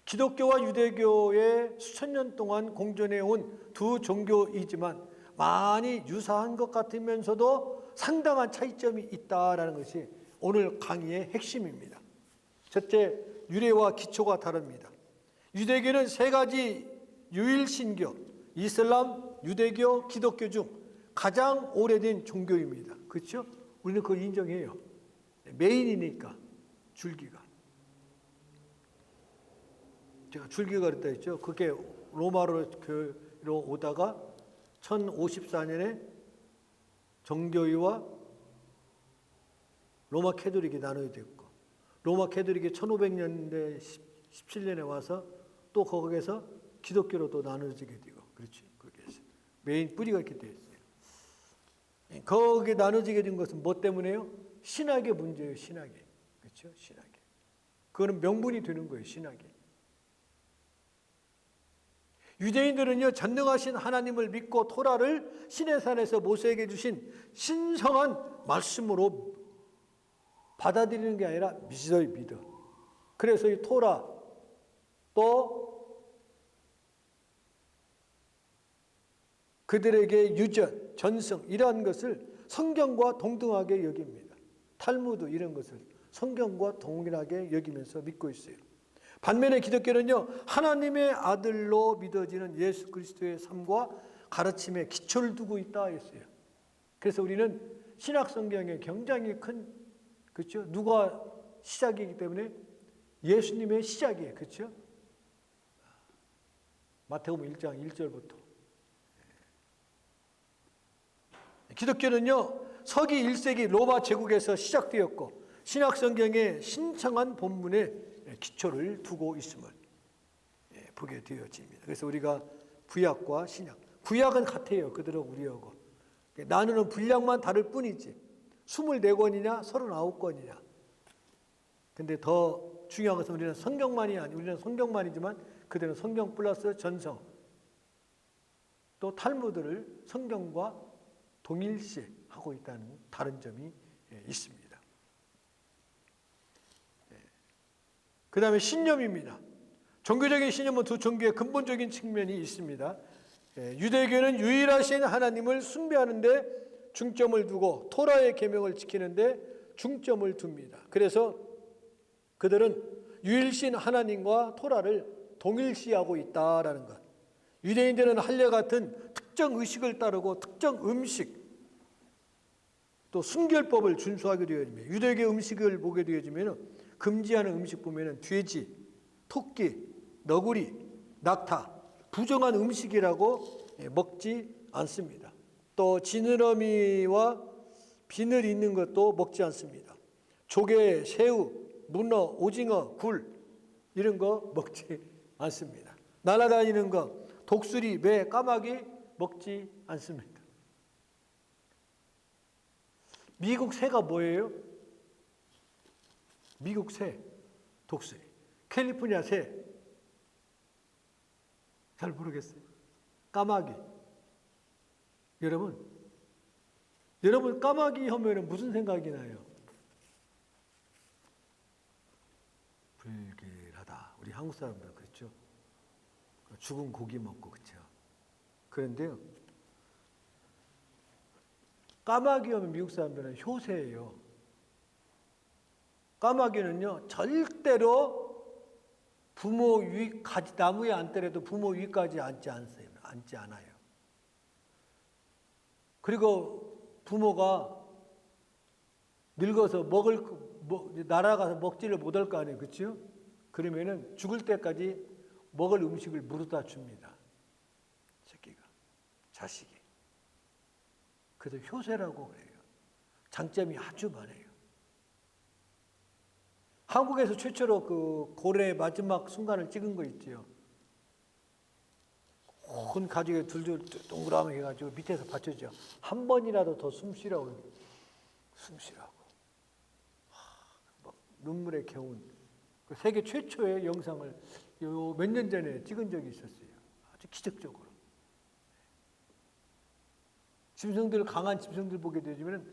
기독교와 유대교의 수천 년 동안 공존해 온 두 종교이지만 많이 유사한 것 같으면서도 상당한 차이점이 있다라는 것이 오늘 강의의 핵심입니다. 첫째, 유래와 기초가 다릅니다. 유대교는 세 가지 유일신교, 이슬람, 유대교, 기독교 중 가장 오래된 종교입니다. 그렇죠? 우리는 그걸 인정해요. 메인이니까, 줄기가. 제가 줄기가 그랬다 했죠. 그게 로마로 오다가 1054년에 정교회와 로마 캐톨릭이 나눠야 됐고, 로마 캐톨릭이 1500년대 17년에 와서 또 거기에서 기독교로 또 나눠지게 되고, 그렇지? 그렇게 해서 메인 뿌리가 이렇게 되어 있어요. 거기에 나눠지게 된 것은 뭐 때문에요? 신학의 문제예요, 신학의. 그렇죠? 신학의. 그거는 명분이 되는 거예요, 신학의. 유대인들은요, 전능하신 하나님을 믿고 토라를 시내산에서 모세에게 주신 신성한 말씀으로 받아들이는 게 아니라 믿어. 그래서 이 토라 또 그들에게 유전, 전승 이러한 것을 성경과 동등하게 여깁니다. 탈무드 이런 것을 성경과 동일하게 여기면서 믿고 있어요. 반면에 기독교는요, 하나님의 아들로 믿어지는 예수 그리스도의 삶과 가르침에 기초를 두고 있다 했어요. 그래서 우리는 신약 성경에 굉장히 큰, 그렇죠? 누가 시작이기 때문에 예수님의 시작이에요. 그렇죠? 마태복음 1장 1절부터. 기독교는요, 서기 1세기 로마 제국에서 시작되었고 신약 성경의 신청한 본문에 기초를 두고 있음을 보게 되어집니다. 그래서 우리가 구약과 신약, 구약은 같아요. 그대로 우리하고. 나누는 분량만 다를 뿐이지 24권이냐 39권이냐. 근데 더 중요한 것은 우리는 성경만이 아니, 우리는 성경만이지만 그들은 성경 플러스 전성, 또 탈무드를 성경과 동일시하고 있다는 다른 점이 있습니다. 그 다음에 신념입니다. 종교적인 신념은 두 종교의 근본적인 측면이 있습니다. 유대교는 유일하신 하나님을 숭배하는 데 중점을 두고 토라의 계명을 지키는 데 중점을 둡니다. 그래서 그들은 유일신 하나님과 토라를 동일시하고 있다라는 것. 유대인들은 할례 같은 특정 의식을 따르고 특정 음식, 또 순결법을 준수하게 되어집니다. 유대교 음식을 보게 되어지면 금지하는 음식 보면은 돼지, 토끼, 너구리, 낙타, 부정한 음식이라고 먹지 않습니다. 또 지느러미와 비늘 있는 것도 먹지 않습니다. 조개, 새우, 문어, 오징어, 굴 이런 거 먹지 않습니다. 날아다니는 거, 독수리, 매, 까마귀 먹지 않습니다. 미국 새가 뭐예요? 미국 새, 독수리. 캘리포니아 새, 잘 모르겠어요. 까마귀. 여러분 까마귀 하면 무슨 생각이 나요? 불길하다. 우리 한국 사람들 그렇죠? 죽은 고기 먹고 그렇죠? 그런데요, 까마귀 하면 미국 사람들은 효새예요. 까마귀는요 절대로 부모 위 나무에 앉더라도 부모 위까지 앉지 않아요. 그리고 부모가 늙어서 날아가서 먹지를 못할 거 아니에요, 그렇죠? 그러면은 죽을 때까지 먹을 음식을 물어다 줍니다. 새끼가, 자식이. 그래서 효새라고 그래요. 장점이 아주 많아요. 한국에서 최초로 그 고래의 마지막 순간을 찍은 거 있죠. 온 가죽에 둘둘 동그라미 해가지고 밑에서 받쳐줘. 한 번이라도 더 숨쉬라고. 막 눈물의 겨운. 그 세계 최초의 영상을 몇 년 전에 찍은 적이 있었어요. 아주 기적적으로. 강한 짐승들 보게 되면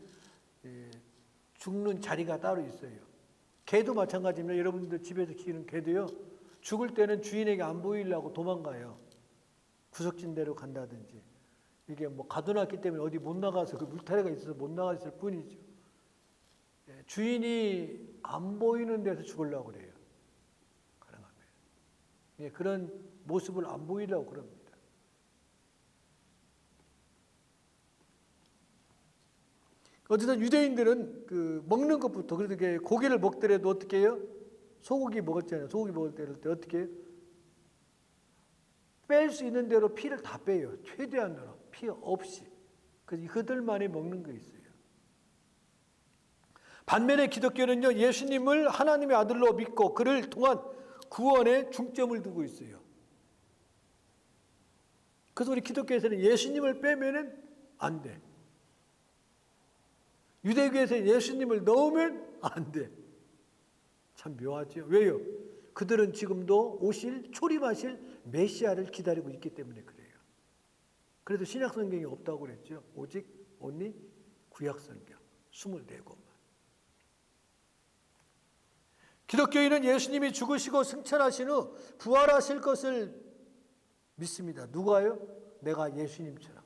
죽는 자리가 따로 있어요. 개도 마찬가지입니다. 여러분들 집에서 키우는 개도요, 죽을 때는 주인에게 안 보이려고 도망가요. 구석진대로 간다든지. 이게 뭐 가둬놨기 때문에 어디 못 나가서, 그 물타리가 있어서 못 나갔을 뿐이죠. 주인이 안 보이는 데서 죽으려고 그래요. 가능하면. 그런 모습을 안 보이려고 그럽니다. 어쨌든 유대인들은 그 먹는 것부터, 그렇게 고기를 먹더라도 어떻게 해요? 소고기 먹었잖아요. 소고기 먹을 때 어떻게 해요? 뺄 수 있는 대로 피를 다 빼요. 최대한으로 피 없이. 그래서 그들만이 먹는 거 있어요. 반면에 기독교는요, 예수님을 하나님의 아들로 믿고 그를 통한 구원에 중점을 두고 있어요. 그래서 우리 기독교에서는 예수님을 빼면은 안 돼. 유대교에서 예수님을 넣으면 안 돼. 참 묘하죠. 왜요? 그들은 지금도 초림하실 메시아를 기다리고 있기 때문에 그래요. 그래도 신약 성경이 없다고 그랬죠. 오직 only 구약 성경 24권만. 기독교인은 예수님이 죽으시고 승천하신 후 부활하실 것을 믿습니다. 누가요? 내가 예수님처럼.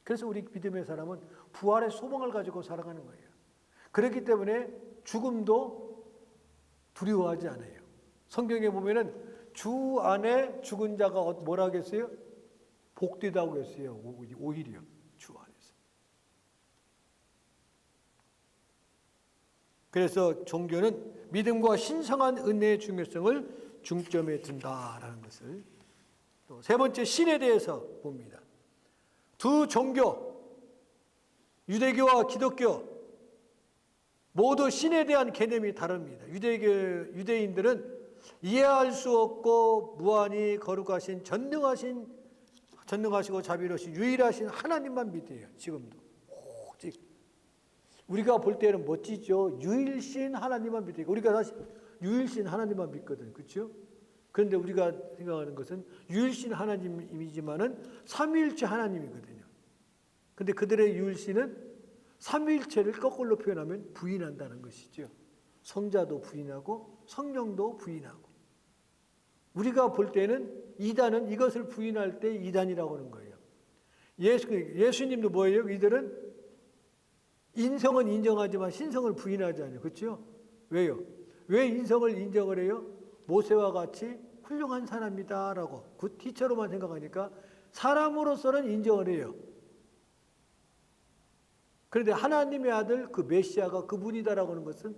그래서 우리 믿음의 사람은 부활의 소망을 가지고 살아가는 거예요. 그렇기 때문에 죽음도 두려워하지 않아요. 성경에 보면은 주 안에 죽은 자가 뭐라 하겠어요? 복되다고 했어요. 오히려 주 안에서. 그래서 종교는 믿음과 신성한 은혜의 중요성을 중점에 둔다라는 것을, 또 세 번째 신에 대해서 봅니다. 두 종교, 유대교와 기독교 모두 신에 대한 개념이 다릅니다. 유대인들은 이해할 수 없고 무한히 거룩하신 전능하시고 자비로우신 유일하신 하나님만 믿어요. 지금도 오직 우리가 볼 때는 멋지죠. 유일신 하나님만 믿어요. 우리가 사실 유일신 하나님만 믿거든, 그렇죠? 그런데 우리가 생각하는 것은 유일신 하나님이지만은 삼위일체 하나님이거든요. 근데 그들의 유일신은 삼위일체를 거꾸로 표현하면 부인한다는 것이죠. 성자도 부인하고 성령도 부인하고. 우리가 볼 때는 이단은 이것을 부인할 때 이단이라고 하는 거예요. 예수님도 뭐예요? 이들은 인성은 인정하지만 신성을 부인하잖아요. 그렇죠? 왜요? 왜 인성을 인정을 해요? 모세와 같이 훌륭한 사람이다라고 그 티처로만 생각하니까 사람으로서는 인정을 해요. 그런데 하나님의 아들 그 메시아가 그분이다라고 하는 것은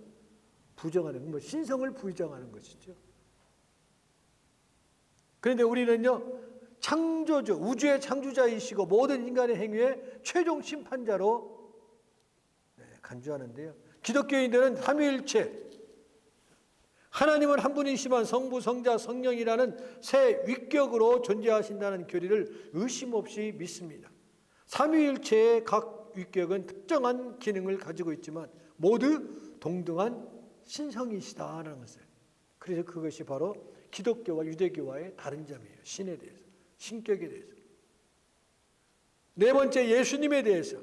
부정하는, 신성을 부정하는 것이죠. 그런데 우리는요, 창조주, 우주의 창조자이시고 모든 인간의 행위의 최종 심판자로 간주하는데요. 기독교인들은 삼위일체, 하나님은 한 분이시만 성부, 성자, 성령이라는 세 위격으로 존재하신다는 교리를 의심 없이 믿습니다. 삼위일체의 각 위격은 특정한 기능을 가지고 있지만 모두 동등한 신성이시다라는 것을. 그래서 그것이 바로 기독교와 유대교와의 다른 점이에요. 신에 대해서, 신격에 대해서. 네 번째, 예수님에 대해서.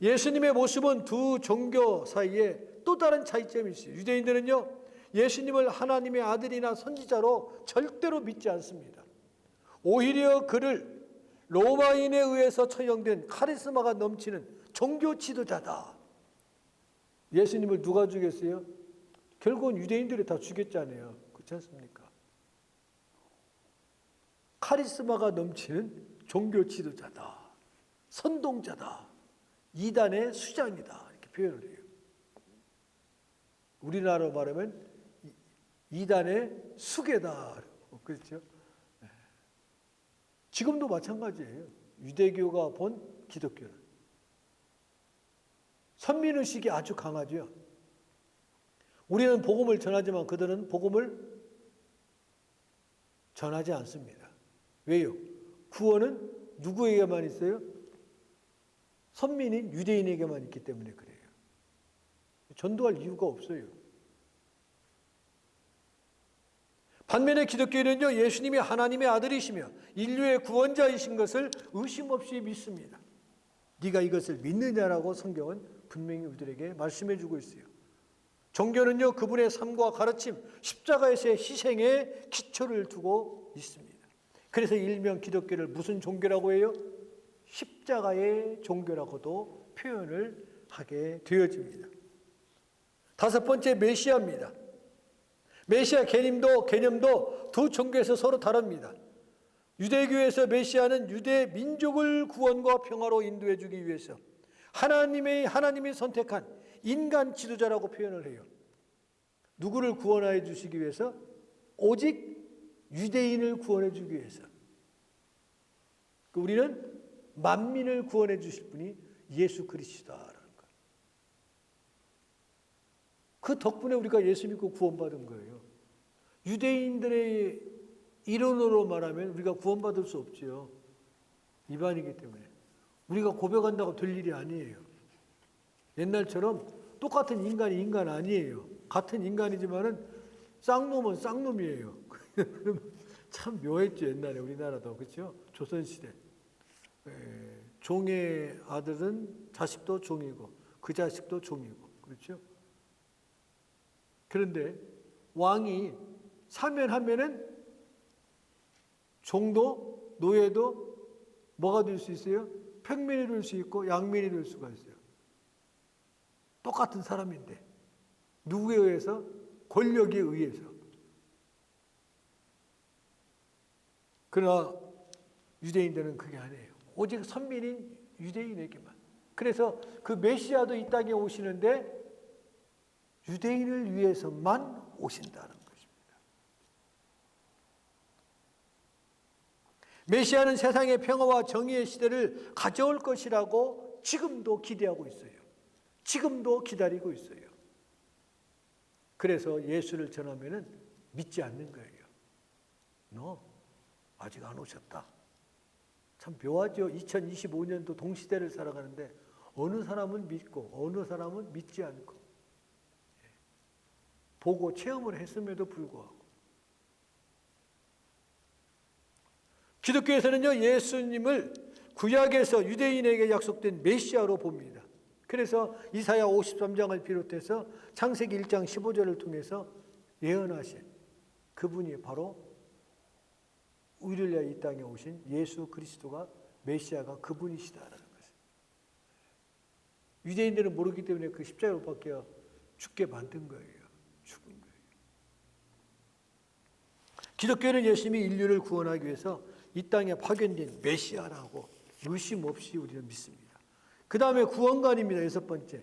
예수님의 모습은 두 종교 사이에 또 다른 차이점이 있어요. 유대인들은요, 예수님을 하나님의 아들이나 선지자로 절대로 믿지 않습니다. 오히려 그를 로마인에 의해서 처형된 카리스마가 넘치는 종교 지도자다. 예수님을 누가 죽였어요? 결국은 유대인들이 다 죽였잖아요. 그렇지 않습니까? 카리스마가 넘치는 종교 지도자다. 선동자다. 이단의 수장이다. 이렇게 표현을 해요. 우리나라로 말하면 이단의 수괴다. 그렇죠? 지금도 마찬가지예요. 유대교가 본 기독교는. 선민의식이 아주 강하죠. 우리는 복음을 전하지만 그들은 복음을 전하지 않습니다. 왜요? 구원은 누구에게만 있어요? 선민인 유대인에게만 있기 때문에 그래요. 전도할 이유가 없어요. 반면에 기독교인은요, 예수님이 하나님의 아들이시며 인류의 구원자이신 것을 의심 없이 믿습니다. 네가 이것을 믿느냐라고 성경은 분명히 우리들에게 말씀해 주고 있어요. 종교는요, 그분의 삶과 가르침, 십자가에서의 희생에 기초를 두고 있습니다. 그래서 일명 기독교를 무슨 종교라고 해요? 십자가의 종교라고도 표현을 하게 되어집니다. 다섯 번째, 메시아입니다. 메시아 개념도 두 종교에서 서로 다릅니다. 유대교에서 메시아는 유대 민족을 구원과 평화로 인도해 주기 위해서 하나님이 선택한 인간 지도자라고 표현을 해요. 누구를 구원해 주시기 위해서? 오직 유대인을 구원해 주기 위해서. 우리는 만민을 구원해 주실 분이 예수 그리스도라는 거예요. 그 덕분에 우리가 예수 믿고 구원받은 거예요. 유대인들의 이론으로 말하면 우리가 구원받을 수 없지요. 이반이기 때문에. 우리가 고백한다고 될 일이 아니에요. 옛날처럼 똑같은 인간이 인간 아니에요. 같은 인간이지만은 쌍놈은 쌍놈이에요. 참 묘했죠, 옛날에 우리나라도. 그렇죠? 조선시대. 종의 아들은 자식도 종이고 그 자식도 종이고. 그렇죠? 그런데 왕이 사면하면은 종도 노예도 뭐가 될 수 있어요? 평민이 될 수 있고 양민이 될 수가 있어요. 똑같은 사람인데 누구에 의해서? 권력에 의해서. 그러나 유대인들은 그게 아니에요. 오직 선민인 유대인에게만. 그래서 그 메시아도 이 땅에 오시는데 유대인을 위해서만 오신다는 것입니다. 메시아는 세상의 평화와 정의의 시대를 가져올 것이라고 지금도 기대하고 있어요. 지금도 기다리고 있어요. 그래서 예수를 전하면은 믿지 않는 거예요. 너 아직 안 오셨다. 참 묘하죠. 2025년도 동시대를 살아가는데 어느 사람은 믿고 어느 사람은 믿지 않고 보고 체험을 했음에도 불구하고 기독교에서는요, 예수님을 구약에서 유대인에게 약속된 메시아로 봅니다. 그래서 이사야 53장을 비롯해서 창세기 1장 15절을 통해서 예언하신 그분이 바로 우리를 위하여 이 땅에 오신 예수 그리스도가 메시아가 그분이시다라는 것을. 유대인들은 모르기 때문에 그 십자가에 못 박혀 죽게 만든 거예요. 죽은 거예요. 기독교는 예수님이 인류를 구원하기 위해서 이 땅에 파견된 메시아라고 의심 없이 우리는 믿습니다. 그 다음에 구원관입니다. 여섯 번째.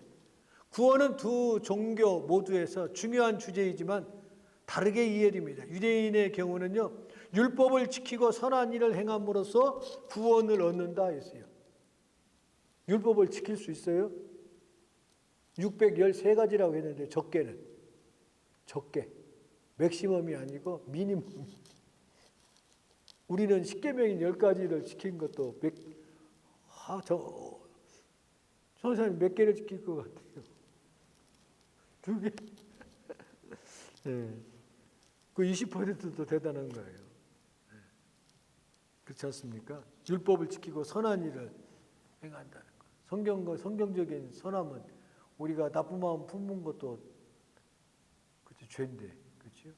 구원은 두 종교 모두에서 중요한 주제이지만 다르게 이해됩니다. 유대인의 경우는요, 율법을 지키고 선한 일을 행함으로써 구원을 얻는다 했어요. 율법을 지킬 수 있어요? 613가지라고 했는데 적게는. 적게. 맥시멈이 아니고 미니멈. 우리는 10계명인 10가지를 지킨 것도 선생님 몇 개를 지킬 것 같아요? 2개? 네. 그 20%도 대단한 거예요. 네. 그렇지 않습니까? 율법을 지키고 선한 일을 행한다는 거. 성경과 성경적인 선함은 우리가 나쁜 마음 품은 것도 그렇죠, 죄인데, 그렇죠?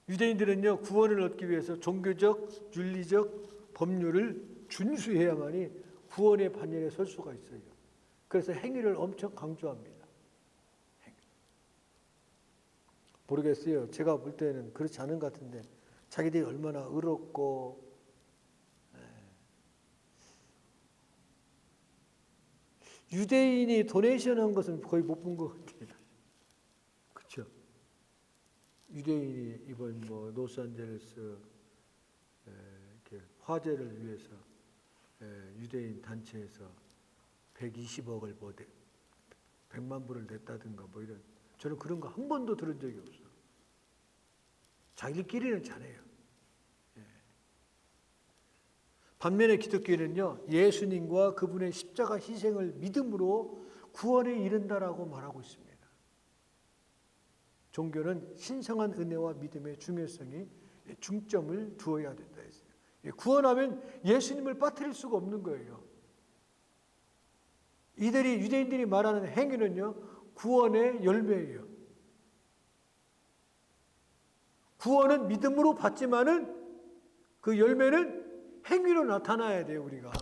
유대인들은요 구원을 얻기 위해서 종교적, 윤리적 법률을 준수해야만이 구원의 반열에 설 수가 있어요. 그래서 행위를 엄청 강조합니다. 행위. 모르겠어요. 제가 볼 때는 그렇지 않은 것 같은데 자기들이 얼마나 의롭고 유대인이 도네이션한 것은 거의 못 본 것 같아요. 그렇죠? 유대인이 이번 로스앤젤레스 이렇게 화재를 위해서 유대인 단체에서 120억을 100만 불을 냈다든가 이런 저는 그런 거 한 번도 들은 적이 없어요. 자기들끼리는 잘해요. 반면에 기독교는요 예수님과 그분의 십자가 희생을 믿음으로 구원에 이른다라고 말하고 있습니다. 종교는 신성한 은혜와 믿음의 중요성이 중점을 두어야 된다 했어요. 구원하면 예수님을 빠뜨릴 수가 없는 거예요. 유대인들이 말하는 행위는요 구원의 열매예요. 구원은 믿음으로 받지만은 그 열매는 행위로 나타나야 돼요. 우리가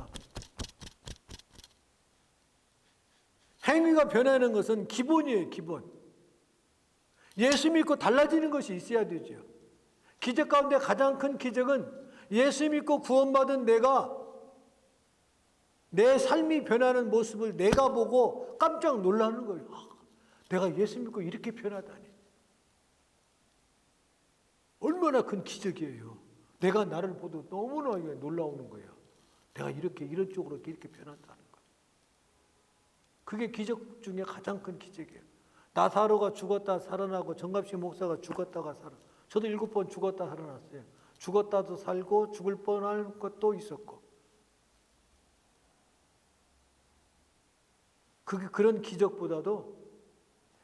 행위가 변하는 것은 기본이에요. 기본. 예수 믿고 달라지는 것이 있어야 되죠. 기적 가운데 가장 큰 기적은 예수 믿고 구원받은 내 삶이 변하는 모습을 내가 보고 깜짝 놀라는 거예요. 내가 예수 믿고 이렇게 변하다니. 얼마나 큰 기적이에요. 내가 나를 보도 너무나 놀라우는 거예요. 내가 이런 쪽으로 이렇게 변한다는 거. 그게 기적 중에 가장 큰 기적이에요. 나사로가 죽었다 살아나고 정갑식 목사가 죽었다가 저도 7번 죽었다 살아났어요. 죽었다도 살고 죽을 뻔한 것도 있었고. 그런 기적보다도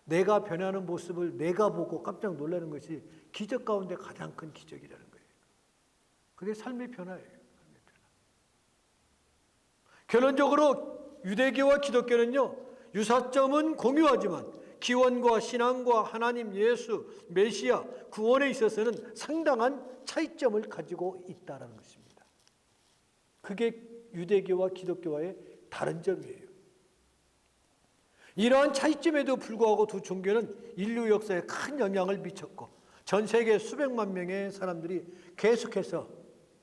내가 변하는 모습을 내가 보고 깜짝 놀라는 것이 기적 가운데 가장 큰 기적이라는 거예요. 그게 삶의 변화예요. 결론적으로 유대교와 기독교는요, 유사점은 공유하지만 기원과 신앙과 하나님, 예수, 메시아, 구원에 있어서는 상당한 차이점을 가지고 있다는 것입니다. 그게 유대교와 기독교와의 다른 점이에요. 이러한 차이점에도 불구하고 두 종교는 인류 역사에 큰 영향을 미쳤고 전 세계 수백만 명의 사람들이 계속해서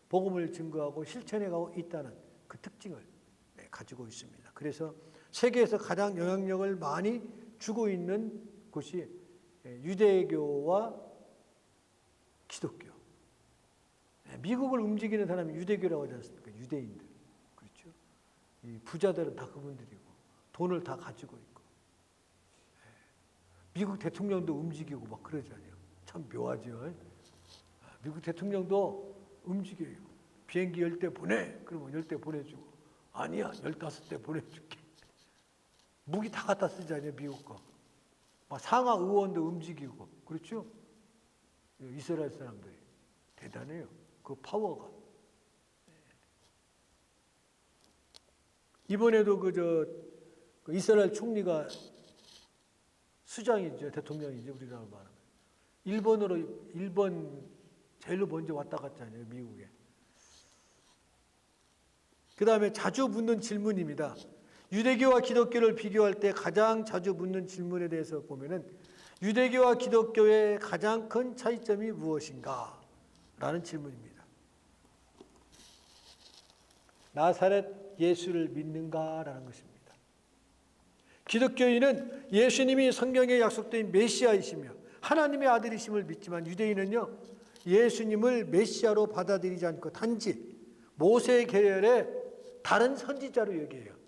복음을 증거하고 실천해가고 있다는 그 특징을 가지고 있습니다. 그래서 세계에서 가장 영향력을 많이 주고 있는 곳이 유대교와 기독교. 미국을 움직이는 사람이 유대교라고 하지 않습니까? 유대인들. 그렇죠? 이 부자들은 다 그분들이고 돈을 다 가지고 있고. 미국 대통령도 움직이고 막 그러잖아요. 참 묘하죠. 미국 대통령도 움직여요. 비행기 10대 보내. 그러면 10대 보내주고. 아니야, 15대 보내줄게. 무기 다 갖다 쓰잖아요, 미국 거. 막 상하 의원도 움직이고. 그렇죠? 이스라엘 사람들이. 대단해요. 그 파워가. 이번에도 그 이스라엘 총리가 수장이죠. 대통령이죠. 우리나라로 말하면. 일본 제일로 먼저 왔다 갔잖아요. 미국에. 그 다음에 자주 묻는 질문입니다. 유대교와 기독교를 비교할 때 가장 자주 묻는 질문에 대해서 보면은 유대교와 기독교의 가장 큰 차이점이 무엇인가? 라는 질문입니다. 나사렛 예수를 믿는가? 라는 것입니다. 기독교인은 예수님이 성경에 약속된 메시아이시며 하나님의 아들이심을 믿지만 유대인은요, 예수님을 메시아로 받아들이지 않고 단지 모세 계열의 다른 선지자로 여겨요.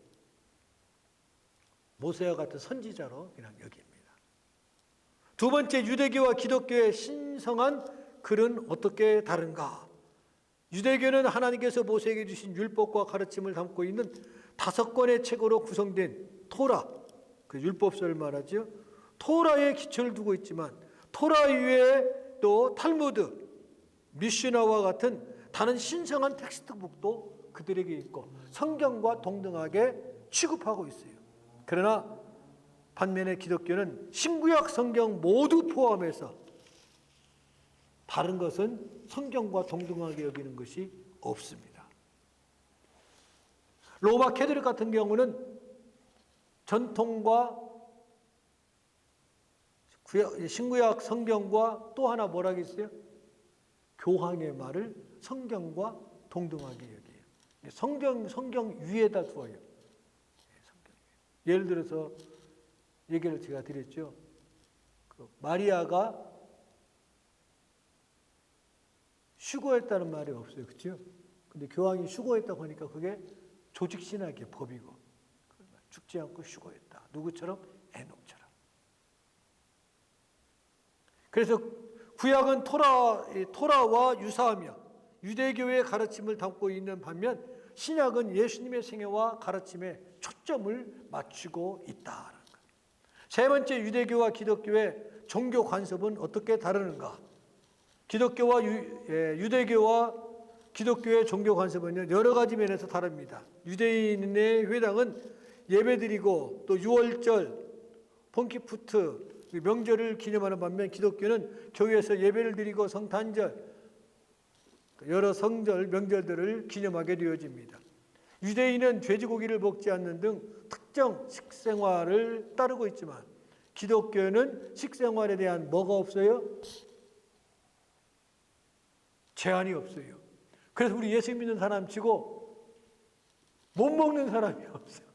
모세와 같은 선지자로 그냥 여깁니다. 두 번째, 유대교와 기독교의 신성한 글은 어떻게 다른가? 유대교는 하나님께서 모세에게 주신 율법과 가르침을 담고 있는 5권의 책으로 구성된 토라, 그 율법서를 말하죠. 토라에 기초를 두고 있지만 토라 이외에 또 탈무드, 미슈나와 같은 다른 신성한 텍스트북도 그들에게 있고 성경과 동등하게 취급하고 있어요. 그러나 반면에 기독교는 신구약 성경 모두 포함해서 다른 것은 성경과 동등하게 여기는 것이 없습니다. 로마 캐톨릭 같은 경우는 전통과 신구약 성경과 또 하나 뭐라고 했어요? 교황의 말을 성경과 동등하게 여겨요. 성경 위에다 두어요. 예를 들어서 얘기를 제가 드렸죠. 마리아가 휴거했다는 말이 없어요. 그렇죠? 근데 교황이 휴거했다고 하니까 그게 조직 신학의 법이고 죽지 않고 휴거했다. 누구처럼? 에녹처럼. 그래서 구약은 토라와 유사하며 유대교의 가르침을 담고 있는 반면 신약은 예수님의 생애와 가르침에 초점을 맞추고 있다는 것. 세 번째, 유대교와 기독교의 종교 관습은 어떻게 다르는가? 유대교와 기독교의 종교 관습은 여러 가지 면에서 다릅니다. 유대인의 회당은 예배드리고 또 유월절, 폰키푸트 명절을 기념하는 반면 기독교는 교회에서 예배를 드리고 성탄절, 여러 성절, 명절들을 기념하게 되어집니다. 유대인은 돼지고기를 먹지 않는 등 특정 식생활을 따르고 있지만 기독교는 식생활에 대한 뭐가 없어요? 제한이 없어요. 그래서 우리 예수 믿는 사람 치고 못 먹는 사람이 없어요.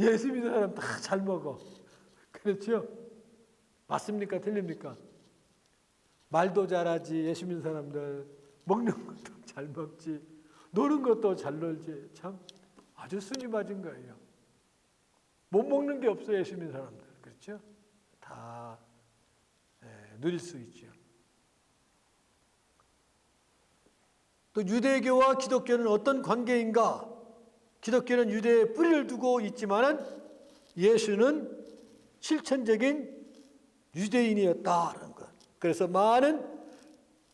예수 믿는 사람 다 잘 먹어. 그렇죠? 맞습니까? 틀립니까? 말도 잘하지. 예수 믿는 사람들 먹는 것도 잘 먹지. 노는 것도 잘 놀지. 참 아주 순위 맞은 거예요. 못 먹는 게 없어요. 예수 믿는 사람들. 그렇죠? 다 누릴 수 있죠. 또 유대교와 기독교는 어떤 관계인가? 기독교는 유대에 뿌리를 두고 있지만은 예수는 실천적인 유대인이었다는 것. 그래서 많은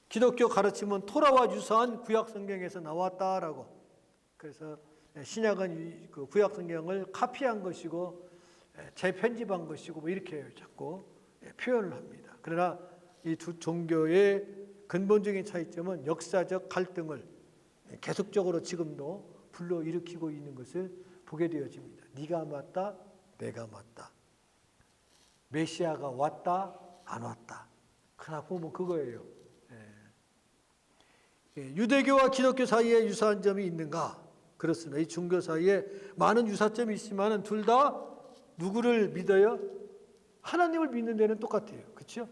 기독교 가르침은 토라와 유사한 구약 성경에서 나왔다라고. 그래서 신약은 그 구약 성경을 카피한 것이고 재편집한 것이고 뭐 이렇게 자꾸 표현을 합니다. 그러나 이 두 종교의 근본적인 차이점은 역사적 갈등을 계속적으로 지금도 불러일으키고 있는 것을 보게 되어집니다. 네가 맞다, 내가 맞다. 메시아가 왔다, 안 왔다. 그러나 보면 그거예요. 유대교와 기독교 사이에 유사한 점이 있는가? 그렇습니다. 이 종교 사이에 많은 유사점이 있지만 둘 다 누구를 믿어요? 하나님을 믿는 데는 똑같아요. 그렇죠?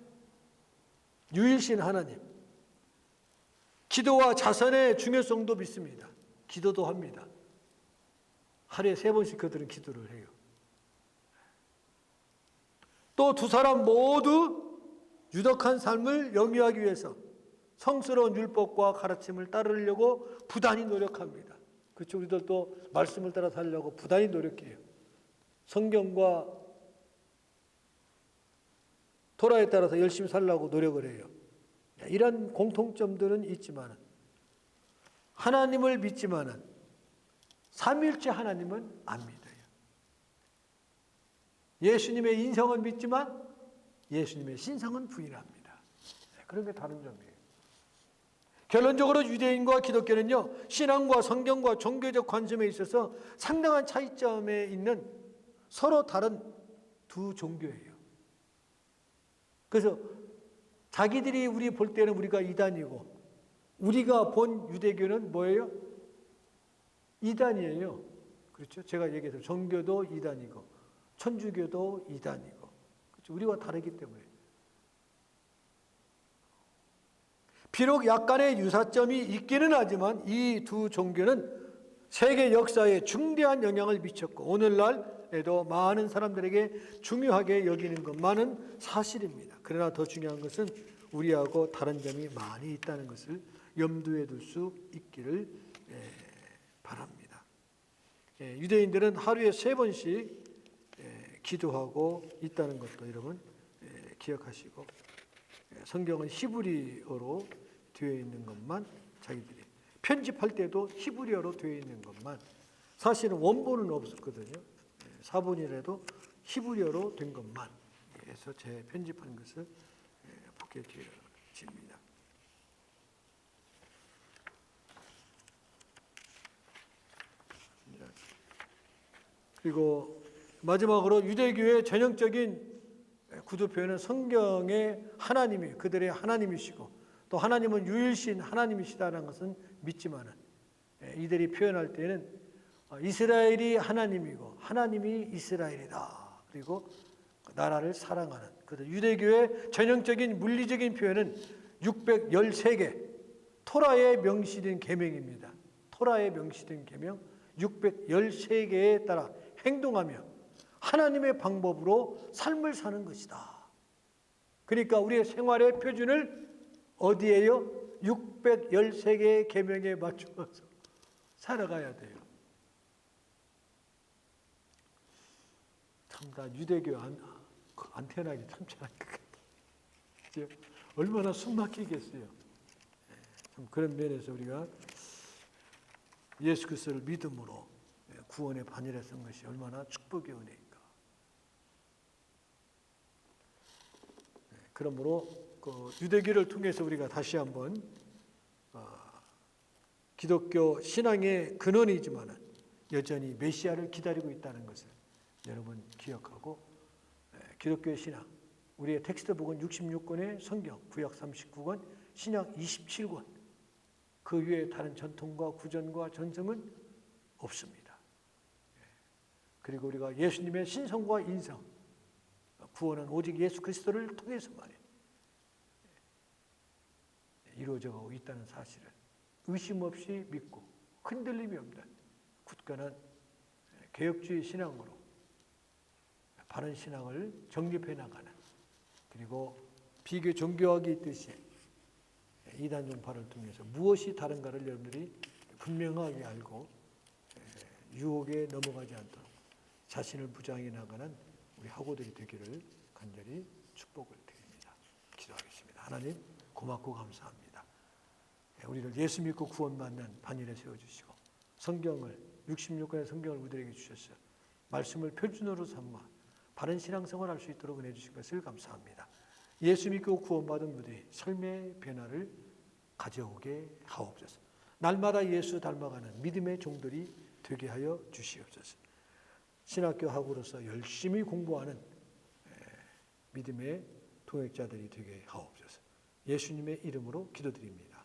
유일신 하나님. 기도와 자선의 중요성도 믿습니다. 기도도 합니다. 하루에 3번씩 그들은 기도를 해요. 또 두 사람 모두 유덕한 삶을 영위하기 위해서 성스러운 율법과 가르침을 따르려고 부단히 노력합니다. 그렇죠? 우리들도 말씀을 따라 살려고 부단히 노력해요. 성경과 토라에 따라서 열심히 살려고 노력을 해요. 이런 공통점들은 있지만 하나님을 믿지만은 삼위일체 하나님은 안 믿어요. 예수님의 인성은 믿지만 예수님의 신성은 부인합니다. 그런 게 다른 점이에요. 결론적으로 유대인과 기독교는요, 신앙과 성경과 종교적 관점에 있어서 상당한 차이점에 있는 서로 다른 두 종교예요. 그래서 자기들이 우리 볼 때는 우리가 이단이고 우리가 본 유대교는 뭐예요? 이단이에요. 그렇죠? 제가 얘기해서 종교도 이단이고 천주교도 이단이고 그렇죠? 우리와 다르기 때문에 비록 약간의 유사점이 있기는 하지만 이 두 종교는 세계 역사에 중대한 영향을 미쳤고 오늘날에도 많은 사람들에게 중요하게 여기는 것만은 사실입니다. 그러나 더 중요한 것은 우리하고 다른 점이 많이 있다는 것을 염두에 둘 수 있기를 바랍니다. 유대인들은 하루에 3번씩 기도하고 있다는 것도 여러분 기억하시고, 성경은 히브리어로 되어 있는 것만 자기들이 편집할 때도 히브리어로 되어 있는 것만, 사실은 원본은 없었거든요. 사본이라도 히브리어로 된 것만 해서 재편집한 것을 보게 되어집니다. 그리고 마지막으로 유대교의 전형적인 구두 표현은 성경의 하나님이 그들의 하나님이시고 또 하나님은 유일신 하나님이시다는 것은 믿지만은, 이들이 표현할 때는 이스라엘이 하나님이고 하나님이 이스라엘이다. 그리고 나라를 사랑하는, 그래서 유대교의 전형적인 물리적인 표현은 613개 토라에 명시된 계명입니다. 토라에 명시된 계명 613개에 따라 행동하며 하나님의 방법으로 삶을 사는 것이다. 그러니까 우리의 생활의 표준을 어디에요? 613개의 계명에 맞추어서 살아가야 돼요. 참 다 유대교 안 태어나기 참 잘할 것 같아요. 얼마나 숨 막히겠어요. 참 그런 면에서 우리가 예수 그리스도를 믿음으로 구원의 반열에 선 것이 얼마나 축복의 은혜인가. 그러므로 그 유대교를 통해서 우리가 다시 한번 기독교 신앙의 근원이지만은 여전히 메시아를 기다리고 있다는 것을 여러분 기억하고, 기독교의 신앙, 우리의 텍스트북은 66권의 성경, 구약 39권, 신약 27권, 그 외에 다른 전통과 구전과 전성은 없습니다. 그리고 우리가 예수님의 신성과 인성, 구원은 오직 예수 그리스도를 통해서만 이루어져 가고 있다는 사실을 의심 없이 믿고 흔들림이 없는 굳건한 개혁주의 신앙으로 바른 신앙을 정립해 나가는, 그리고 비교 종교학이 있듯이 이단 종파를 통해서 무엇이 다른가를 여러분들이 분명하게 알고 유혹에 넘어가지 않도록 자신을 부장해 나가는 우리 학우들이 되기를 간절히 축복을 드립니다. 기도하겠습니다. 하나님 고맙고 감사합니다. 우리를 예수 믿고 구원받는 반열에 세워주시고 성경을 66권의 성경을 우리에게 주셔서 말씀을 표준으로 삼아 바른 신앙생활을 할 수 있도록 은혜 주신 것을 감사합니다. 예수 믿고 구원받은 무대에 삶의 변화를 가져오게 하옵소서. 날마다 예수 닮아가는 믿음의 종들이 되게 하여 주시옵소서. 신학교 학우로서 열심히 공부하는 믿음의 동역자들이 되게 하옵소서. 예수님의 이름으로 기도드립니다.